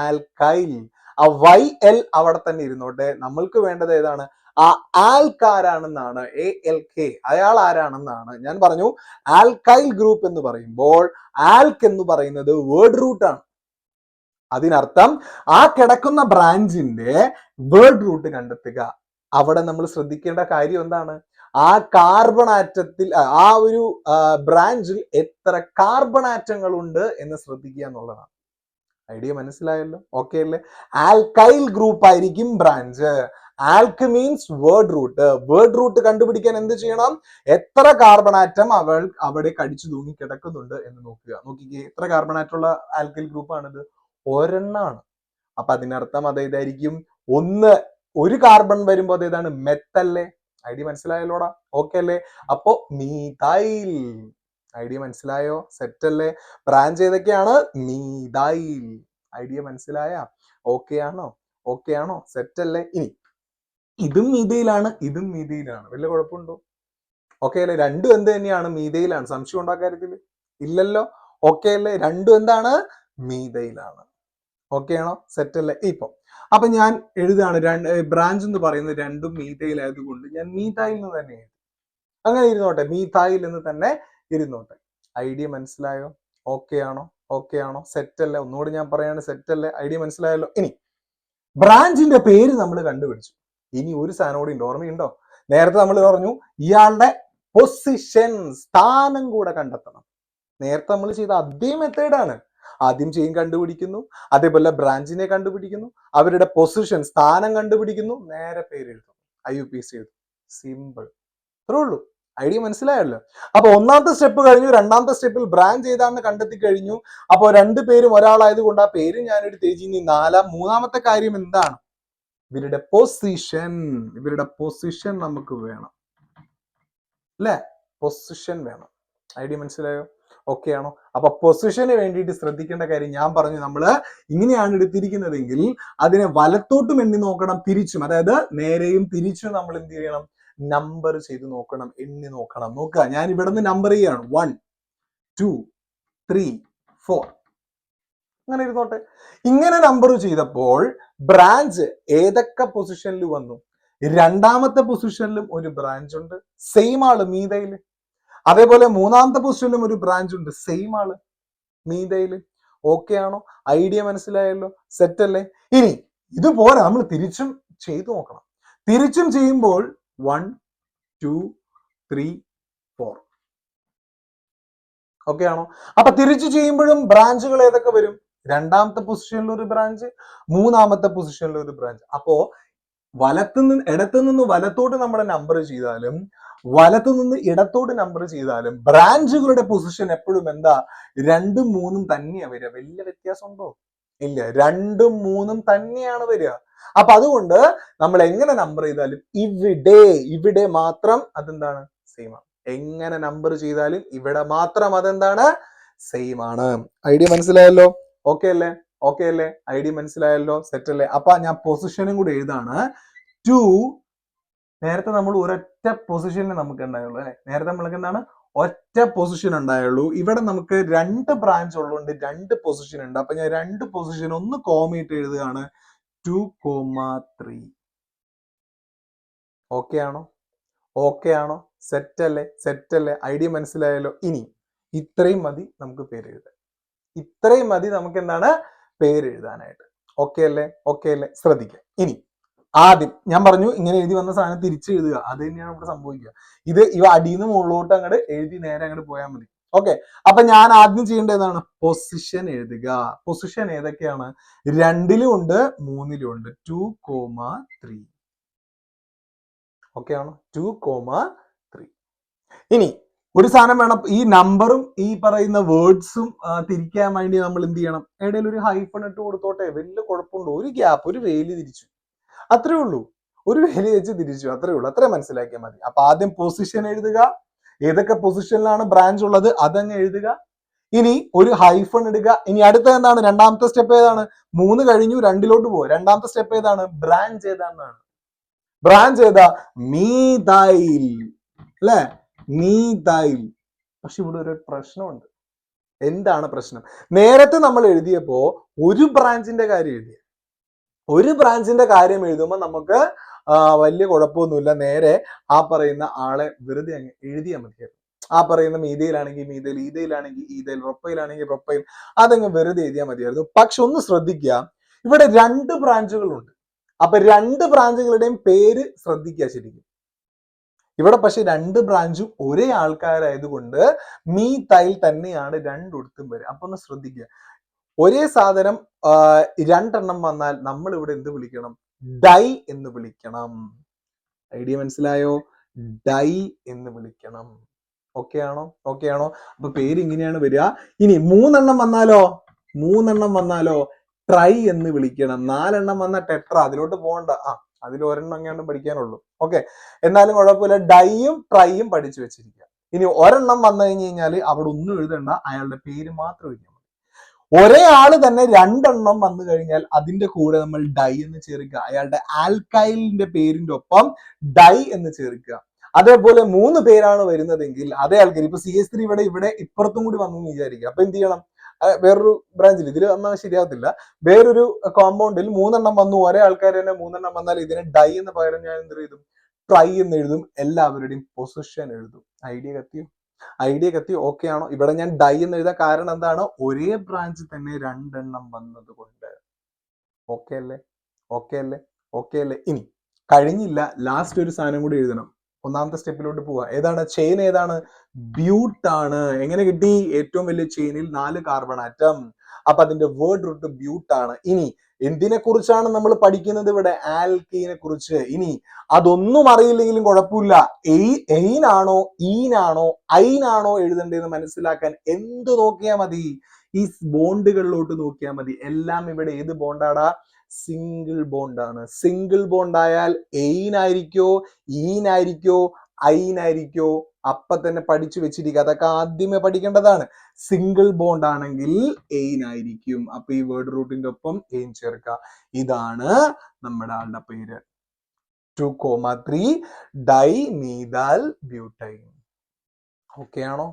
ആൽക്കൈൽ. ആ YL അവിടെ തന്നെ ഇരുന്നോട്ടെ. നമ്മൾക്ക് വേണ്ടത് ഏതാണ്? ആ ആൽക്കാരാണെന്നാണ്. ALK, അയാൾ ആരാണെന്നാണ്. ഞാൻ പറഞ്ഞു ആൽക്കൈൽ ഗ്രൂപ്പ് എന്ന് പറയുമ്പോൾ ആൽക്ക് എന്ന് പറയുന്നത് വേർഡ് റൂട്ട് ആണ്. അതിനർത്ഥം ആ കിടക്കുന്ന ബ്രാഞ്ചിന്റെ വേർഡ് റൂട്ട് കണ്ടെത്തുക. അവിടെ നമ്മൾ ശ്രദ്ധിക്കേണ്ട കാര്യം എന്താണ്? ആ കാർബൺ ആറ്റത്തിൽ, ആ ഒരു ബ്രാഞ്ചിൽ എത്ര കാർബൺ ആറ്റങ്ങൾ ഉണ്ട് എന്ന് ശ്രദ്ധിക്കുക എന്നുള്ളതാണ്. ഐഡിയ മനസ്സിലായല്ലോ? ഓക്കെ അല്ലേ? ആൽക്കൈൽ ഗ്രൂപ്പ് ആയിരിക്കും branch. Alk means word root. Word root കണ്ടുപിടിക്കാൻ എന്ത് ചെയ്യണം? എത്ര കാർബൺ ആറ്റം അവിടെ കടിച്ചു തൂങ്ങി കിടക്കുന്നുണ്ട് എന്ന് നോക്കുക. നോക്കിക്കേ, എത്ര കാർബൺ ആറ്റം ഉള്ള ആൽക്കൈൽ ഗ്രൂപ്പ് ആണിത്? ഒരെണ്ണാണ്. അപ്പൊ അതിനർത്ഥം അതേതായിരിക്കും? ഒരു കാർബൺ വരുമ്പോ അതേതാണ്? മെത്തല്ലേ? ഐഡിയ മനസ്സിലായല്ലോടാ? ഓക്കെ അല്ലേ? അപ്പോ മീഥൈൽ. ഐഡിയ മനസ്സിലായോ? സെറ്റ് അല്ലേ? ബ്രാഞ്ച് ഏതൊക്കെയാണ്? മീഥൈൽ. ഐഡിയ മനസ്സിലായ? ഓക്കെ ആണോ? സെറ്റ് അല്ലേ? ഇനി ഇതും മീഥൈലാണ്, ഇതും മീഥൈലാണ്. വല്ല കുഴപ്പമുണ്ടോ? ഓക്കെ അല്ലേ? രണ്ടും എന്ത് തന്നെയാണ്? മീഥൈലാണ്. സംശയം ഉണ്ടാ കാര്യത്തില്? ഇല്ലല്ലോ? ഓക്കെ അല്ലേ? രണ്ടും എന്താണ്? മീഥൈലാണ്. ഓക്കെ ആണോ? സെറ്റ് അല്ലേ? അപ്പൊ ഞാൻ എഴുതാണ്, ബ്രാഞ്ച് എന്ന് പറയുന്നത് രണ്ടും മീഥൈൽ ആയതുകൊണ്ട് ഞാൻ മീഥൈൽ എന്ന് തന്നെ എഴുതി. അങ്ങനെ ഇരുന്നോട്ടെ, മീഥൈൽ എന്ന് തന്നെ ഇരുന്നോട്ടെ. ഐഡിയ മനസ്സിലായോ? ഓക്കെ ആണോ? സെറ്റ് അല്ലേ? ഒന്നുകൂടി ഞാൻ പറയാണ്, സെറ്റ് അല്ലേ? ഐഡിയ മനസ്സിലായല്ലോ? ഇനി ബ്രാഞ്ചിന്റെ പേര് നമ്മൾ കണ്ടുപിടിച്ചു. ഇനി ഒരു സാധനം കൂടി ഉണ്ട്, ഓർമ്മയുണ്ടോ? നേരത്തെ നമ്മൾ പറഞ്ഞു ഇയാളുടെ പൊസിഷൻ, സ്ഥാനം കൂടെ കണ്ടെത്തണം. നേരത്തെ നമ്മൾ ചെയ്ത അതേ മെത്തേഡാണ്. ആദ്യം ചെയിൻ കണ്ടുപിടിക്കുന്നു, അതേപോലെ ബ്രാഞ്ചിനെ കണ്ടുപിടിക്കുന്നു, അവരുടെ പൊസിഷൻ, സ്ഥാനം കണ്ടുപിടിക്കുന്നു, നേരെ പേര് എഴുതും, IUPAC എഴുതും. സിമ്പിൾ. അത്രേ ഉള്ളൂ. ഐഡിയ മനസ്സിലായല്ലോ? അപ്പൊ ഒന്നാമത്തെ സ്റ്റെപ്പ് കഴിഞ്ഞു. രണ്ടാമത്തെ സ്റ്റെപ്പിൽ ബ്രാഞ്ച് ഏതാണെന്ന് കണ്ടെത്തി കഴിഞ്ഞു. അപ്പൊ രണ്ടുപേരും ഒരാളായത് കൊണ്ട് ആ പേര് ഞാൻ എടുത്ത് എഴുതി. ഇനി മൂന്നാമത്തെ കാര്യം എന്താണ്? ഇവരുടെ പൊസിഷൻ നമുക്ക് വേണം അല്ലെ? പൊസിഷൻ വേണം. ഐഡിയ മനസ്സിലായോ? ഓക്കെ ആണോ? അപ്പൊ പൊസിഷന് വേണ്ടിയിട്ട് ശ്രദ്ധിക്കേണ്ട കാര്യം ഞാൻ പറഞ്ഞു, നമ്മള് ഇങ്ങനെയാണ് എടുത്തിരിക്കുന്നതെങ്കിൽ അതിനെ വലത്തോട്ടും എണ്ണി നോക്കണം, തിരിച്ചും, അതായത് നേരെയും തിരിച്ചും നമ്മൾ എന്ത് ചെയ്യണം? നമ്പർ ചെയ്ത് നോക്കണം, എണ്ണി നോക്കണം. നോക്കുക, ഞാൻ ഇവിടെ നിന്ന് നമ്പർ ചെയ്യാണ്. 1 2 3 4. അങ്ങനെ ഇരുന്നോട്ടെ. ഇങ്ങനെ നമ്പർ ചെയ്തപ്പോൾ ബ്രാഞ്ച് ഏതൊക്കെ പൊസിഷനിൽ വന്നു? രണ്ടാമത്തെ പൊസിഷനിലും ഒരു ബ്രാഞ്ച് ഉണ്ട്, സെയിം ആള്, മീഥൈൽ. അതേപോലെ മൂന്നാമത്തെ പൊസിഷനിലും ഒരു ബ്രാഞ്ച് ഉണ്ട്, സെയിം ആള്, മീഥൈൽ. ഓക്കെ ആണോ? ഐഡിയ മനസ്സിലായല്ലോ? സെറ്റ് അല്ലേ? ഇനി ഇതുപോലെ നമ്മൾ തിരിച്ചും ചെയ്തു നോക്കണം. തിരിച്ചും ചെയ്യുമ്പോൾ 1 2 3 4. ഓക്കെ ആണോ? അപ്പൊ തിരിച്ചു ചെയ്യുമ്പോഴും ബ്രാഞ്ചുകൾ ഏതൊക്കെ വരും? രണ്ടാമത്തെ പൊസിഷനിൽ ഒരു ബ്രാഞ്ച്, മൂന്നാമത്തെ പൊസിഷനിൽ ഒരു ബ്രാഞ്ച്. അപ്പോ ഇടത്തുനിന്ന് വലത്തോട്ട് നമ്മൾ നമ്പർ ചെയ്താലും വലത്തുനിന്ന് ഇടത്തോട്ട് നമ്പർ ചെയ്താലും ബ്രാഞ്ചുകളുടെ പൊസിഷൻ എപ്പോഴും എന്താ? 2ഉം 3ഉം തന്നെയാ വരിക. വലിയ വ്യത്യാസം ഉണ്ടോ? ഇല്ല, 2ഉം 3ഉം തന്നെയാണ് വരിക. അപ്പൊ അതുകൊണ്ട് നമ്മൾ എങ്ങനെ നമ്പർ ചെയ്താലും ഇവിടെ മാത്രം അതെന്താണ്? സെയിം ആണ്. എങ്ങനെ നമ്പർ ചെയ്താലും ഇവിടെ മാത്രം അതെന്താണ്? സെയിം ആണ്. ഐഡിയ മനസ്സിലായല്ലോ? ഓക്കെ അല്ലേ? ഓക്കെ അല്ലേ? ഐഡിയ മനസ്സിലായല്ലോ? സെറ്റ് അല്ലേ? അപ്പൊ ഞാൻ പൊസിഷനും കൂടി എഴുതാണ്. 2 നേരത്തെ നമ്മൾ ഒരൊറ്റ പൊസിഷനിൽ നമുക്ക് ഉണ്ടായുള്ളൂ അല്ലെ? നേരത്തെ നമ്മൾക്ക് എന്താണ്? ഒറ്റ പൊസിഷൻ ഉണ്ടായുള്ളൂ. ഇവിടെ നമുക്ക് 2 ബ്രാഞ്ച് ഉള്ളതുകൊണ്ട് 2 പൊസിഷൻ ഉണ്ട്. അപ്പൊ ഞാൻ 2 പൊസിഷൻ ഒന്ന് കോമയിട്ട് എഴുതുകയാണ്. 2,3. ഓക്കെ ആണോ? ഓക്കെ ആണോ? സെറ്റ് അല്ലേ? സെറ്റ് അല്ലേ? ഐഡിയ മനസ്സിലായല്ലോ? ഇനി ഇത്രയും മതി നമുക്ക് പേര് എഴുതാൻ. ഇത്രയും മതി നമുക്ക് എന്താണ്? പേര് എഴുതാനായിട്ട്. ഓക്കെ അല്ലേ? ഓക്കെ അല്ലേ? ശ്രദ്ധിക്കുക. ഇനി ആദ്യം ഞാൻ പറഞ്ഞു ഇങ്ങനെ എഴുതി വന്ന സാധനം തിരിച്ച് എഴുതുക. അത് തന്നെയാണ് ഇവിടെ സംഭവിക്കുക. ഇവ അടിയിൽ നിന്ന് മുകളിലോട്ട് അങ്ങോട്ട് എഴുതി നേരെ അങ്ങോട്ട് പോയാൽ മതി. ഓക്കെ. അപ്പൊ ഞാൻ ആദ്യം ചെയ്യേണ്ടത് എന്താണ്? പൊസിഷൻ എഴുതുക. പൊസിഷൻ ഏതൊക്കെയാണ്? 2ലും ഉണ്ട്, 3ലും ഉണ്ട്. 2,3. ഓക്കെ ആണോ? 2,3. ഇനി ഒരു സാധനം വേണം. ഈ നമ്പറും ഈ പറയുന്ന വേർഡ്സും തിരിക്കാൻ വേണ്ടി നമ്മൾ എന്ത് ചെയ്യണം? ഇടയിൽ ഒരു ഹൈഫൺ ഇട്ട് കൊടുത്തോട്ടെ. വലിയ കുഴപ്പമുണ്ടോ? ഒരു ഗ്യാപ്പ്, ഒരു വേലി തിരിച്ചു, അത്രേ ഉള്ളൂ. ഒരു വേലി വെച്ച് തിരിച്ചു, അത്രേ ഉള്ളൂ. അത്രേ മനസ്സിലാക്കിയാൽ മതി. അപ്പൊ ആദ്യം പൊസിഷൻ എഴുതുക. ഏതൊക്കെ പൊസിഷനിലാണ് ബ്രാഞ്ച് ഉള്ളത് അതങ്ങ് എഴുതുക. ഇനി ഒരു ഹൈഫൺ ഇടുക. ഇനി അടുത്ത എന്താണ്? രണ്ടാമത്തെ സ്റ്റെപ്പ് ഏതാണ്? 3 കഴിഞ്ഞു, 2ലോട്ട് പോവുക. രണ്ടാമത്തെ സ്റ്റെപ്പ് ഏതാണ്? ബ്രാഞ്ച് ഏതാണെന്നാണ്. ബ്രാഞ്ച് ഏതാ? മീഥൈൽ അല്ലെ? മീഥൈൽ. പക്ഷെ ഇവിടെ ഒരു പ്രശ്നമുണ്ട്. എന്താണ് പ്രശ്നം? നേരത്തെ നമ്മൾ എഴുതിയപ്പോ ഒരു ബ്രാഞ്ചിന്റെ കാര്യം എഴുതി. ഒരു ബ്രാഞ്ചിന്റെ കാര്യം എഴുതുമ്പോൾ നമുക്ക് വലിയ കുഴപ്പമൊന്നുമില്ല. നേരെ ആ പറയുന്ന ആളെ വെറുതെ അങ്ങ് എഴുതിയാൽ മതിയായിരുന്നു. ആ പറയുന്ന മീഥൈലാണെങ്കിൽ മീഥൈൽ, ഈഥൈലാണെങ്കിൽ ഈഥൈൽ, പ്രൊപ്പൈലാണെങ്കിൽ പ്രൊപ്പൈൽ, അതങ്ങ് വെറുതെ എഴുതിയാൽ മതിയായിരുന്നു. പക്ഷെ ഒന്ന് ശ്രദ്ധിക്കുക, ഇവിടെ 2 ബ്രാഞ്ചുകളുണ്ട്. അപ്പൊ 2 ബ്രാഞ്ചുകളുടെയും പേര് ശ്രദ്ധിക്കുക ശരിക്കും. ഇവിടെ പക്ഷെ 2 ബ്രാഞ്ചും ഒരേ ആൾക്കാരായതുകൊണ്ട് മീഥൈൽ തന്നെയാണ് 2 പേര്. അപ്പൊ ഒന്ന് ശ്രദ്ധിക്കുക, ഒരേ സാധനം 2 വന്നാൽ നമ്മൾ ഇവിടെ എന്ത് വിളിക്കണം? ഡൈ എന്ന് വിളിക്കണം. ഐഡിയ മനസ്സിലായോ? ഡൈ എന്ന് വിളിക്കണം. ഓക്കെ ആണോ? ഓക്കെ ആണോ? അപ്പൊ പേര് ഇങ്ങനെയാണ് വരിക. ഇനി 3 വന്നാലോ? 3 വന്നാലോ? ട്രൈ എന്ന് വിളിക്കണം. 4 വന്നാൽ ടെട്ര. അതിലോട്ട് പോകണ്ട. അതിൽ ഒരെണ്ണം അങ്ങാണ്ട് പഠിക്കാനുള്ളൂ. ഓക്കെ, എന്നാലും കുഴപ്പമില്ല. ഡൈയും ട്രൈയും പഠിച്ചു വെച്ചിരിക്കുക. ഇനി ഒരെണ്ണം വന്നു കഴിഞ്ഞാൽ അവിടെ ഒന്നും എഴുതണ്ട, അയാളുടെ പേര് മാത്രം എഴുതിയാൽ മതി. ഒരേ ആള് തന്നെ 2 വന്നു കഴിഞ്ഞാൽ അതിന്റെ കൂടെ നമ്മൾ ഡൈ എന്ന് ചേർക്കുക. അയാളുടെ ആൽക്കൈലിന്റെ പേരിന്റെ ഒപ്പം ഡൈ എന്ന് ചേർക്കുക. അതേപോലെ 3 പേരാണ് വരുന്നതെങ്കിൽ അതേ ആൾക്കാർ, ഇപ്പൊ CS3 ഇവിടെ ഇപ്പുറത്തും കൂടി വന്നു എന്ന് വിചാരിക്കുക. അപ്പൊ എന്ത് ചെയ്യണം? വേറൊരു ബ്രാഞ്ചിൽ, ഇതിൽ വന്നാൽ ശരിയാകത്തില്ല, വേറൊരു കോമ്പൗണ്ടിൽ 3 വന്നു, ഒരേ ആൾക്കാർ തന്നെ 3 വന്നാൽ ഇതിനെ ഡൈ എന്ന് പകരം ഞാൻ എന്ത് എഴുതും? ട്രൈ എന്ന് എഴുതും. എല്ലാവരുടെയും പൊസിഷൻ എഴുതും. ഐഡിയ കത്തിയോ? ഐഡിയ കത്തി? ഓക്കെ ആണോ? ഇവിടെ ഞാൻ ഡൈ എന്ന് എഴുതാൻ കാരണം എന്താണ്? ഒരേ ബ്രാഞ്ച് തന്നെ 2 വന്നത് കൊണ്ട്. ഓക്കെ അല്ലേ? ഓക്കെ അല്ലേ? ഓക്കെ അല്ലേ? ഇനി കഴിഞ്ഞില്ല, ലാസ്റ്റ് ഒരു സാധനം കൂടി എഴുതണം. ഒന്നാമത്തെ സ്റ്റെപ്പിലോട്ട് പോവാ. ഏതാണ്? ചെയിൻ ഏതാണ്? ബ്യൂട്ട് ആണ്. എങ്ങനെ കിട്ടി? ഏറ്റവും വലിയ ചെയിനിൽ 4 കാർബൺ ആറ്റം. അപ്പൊ അതിന്റെ വേർഡ് റൂട്ട് ബ്യൂട്ട് ആണ്. ഇനി എന്തിനെ കുറിച്ചാണ് നമ്മൾ പഠിക്കുന്നത് ഇവിടെ? ആൽക്കീനെ കുറിച്ച്. ഇനി അതൊന്നും അറിയില്ലെങ്കിലും കുഴപ്പമില്ല. എയിനാണോ ഈനാണോ ഐനാണോ എഴുതേണ്ടതെന്ന് മനസ്സിലാക്കാൻ എന്ത് നോക്കിയാൽ മതി? ഈ ബോണ്ടുകളിലോട്ട് നോക്കിയാൽ മതി. എല്ലാം ഇവിടെ ഏത് ബോണ്ടാടാ? സിംഗിൾ ബോണ്ടാണ്. സിംഗിൾ ബോണ്ട് ആയാൽ എയിനായിരിക്കോ, ഈനായിരിക്കോ, ഐനായിരിക്കോ? അപ്പൊ തന്നെ പഠിച്ചു വെച്ചിരിക്കുക. അതൊക്കെ ആദ്യമേ പഠിക്കേണ്ടതാണ്. സിംഗിൾ ബോണ്ട് ആണെങ്കിൽ എയിനായിരിക്കും. അപ്പൊ ഈ വേർഡ് റൂട്ടിന്റെ ഒപ്പം എയിൻ ചേർക്കുക. ഇതാണ് നമ്മുടെ ആളുടെ പേര്. 2,3 ഡൈമീഥൈൽ ബ്യൂട്ടൈൻ. ഓക്കെ ആണോ?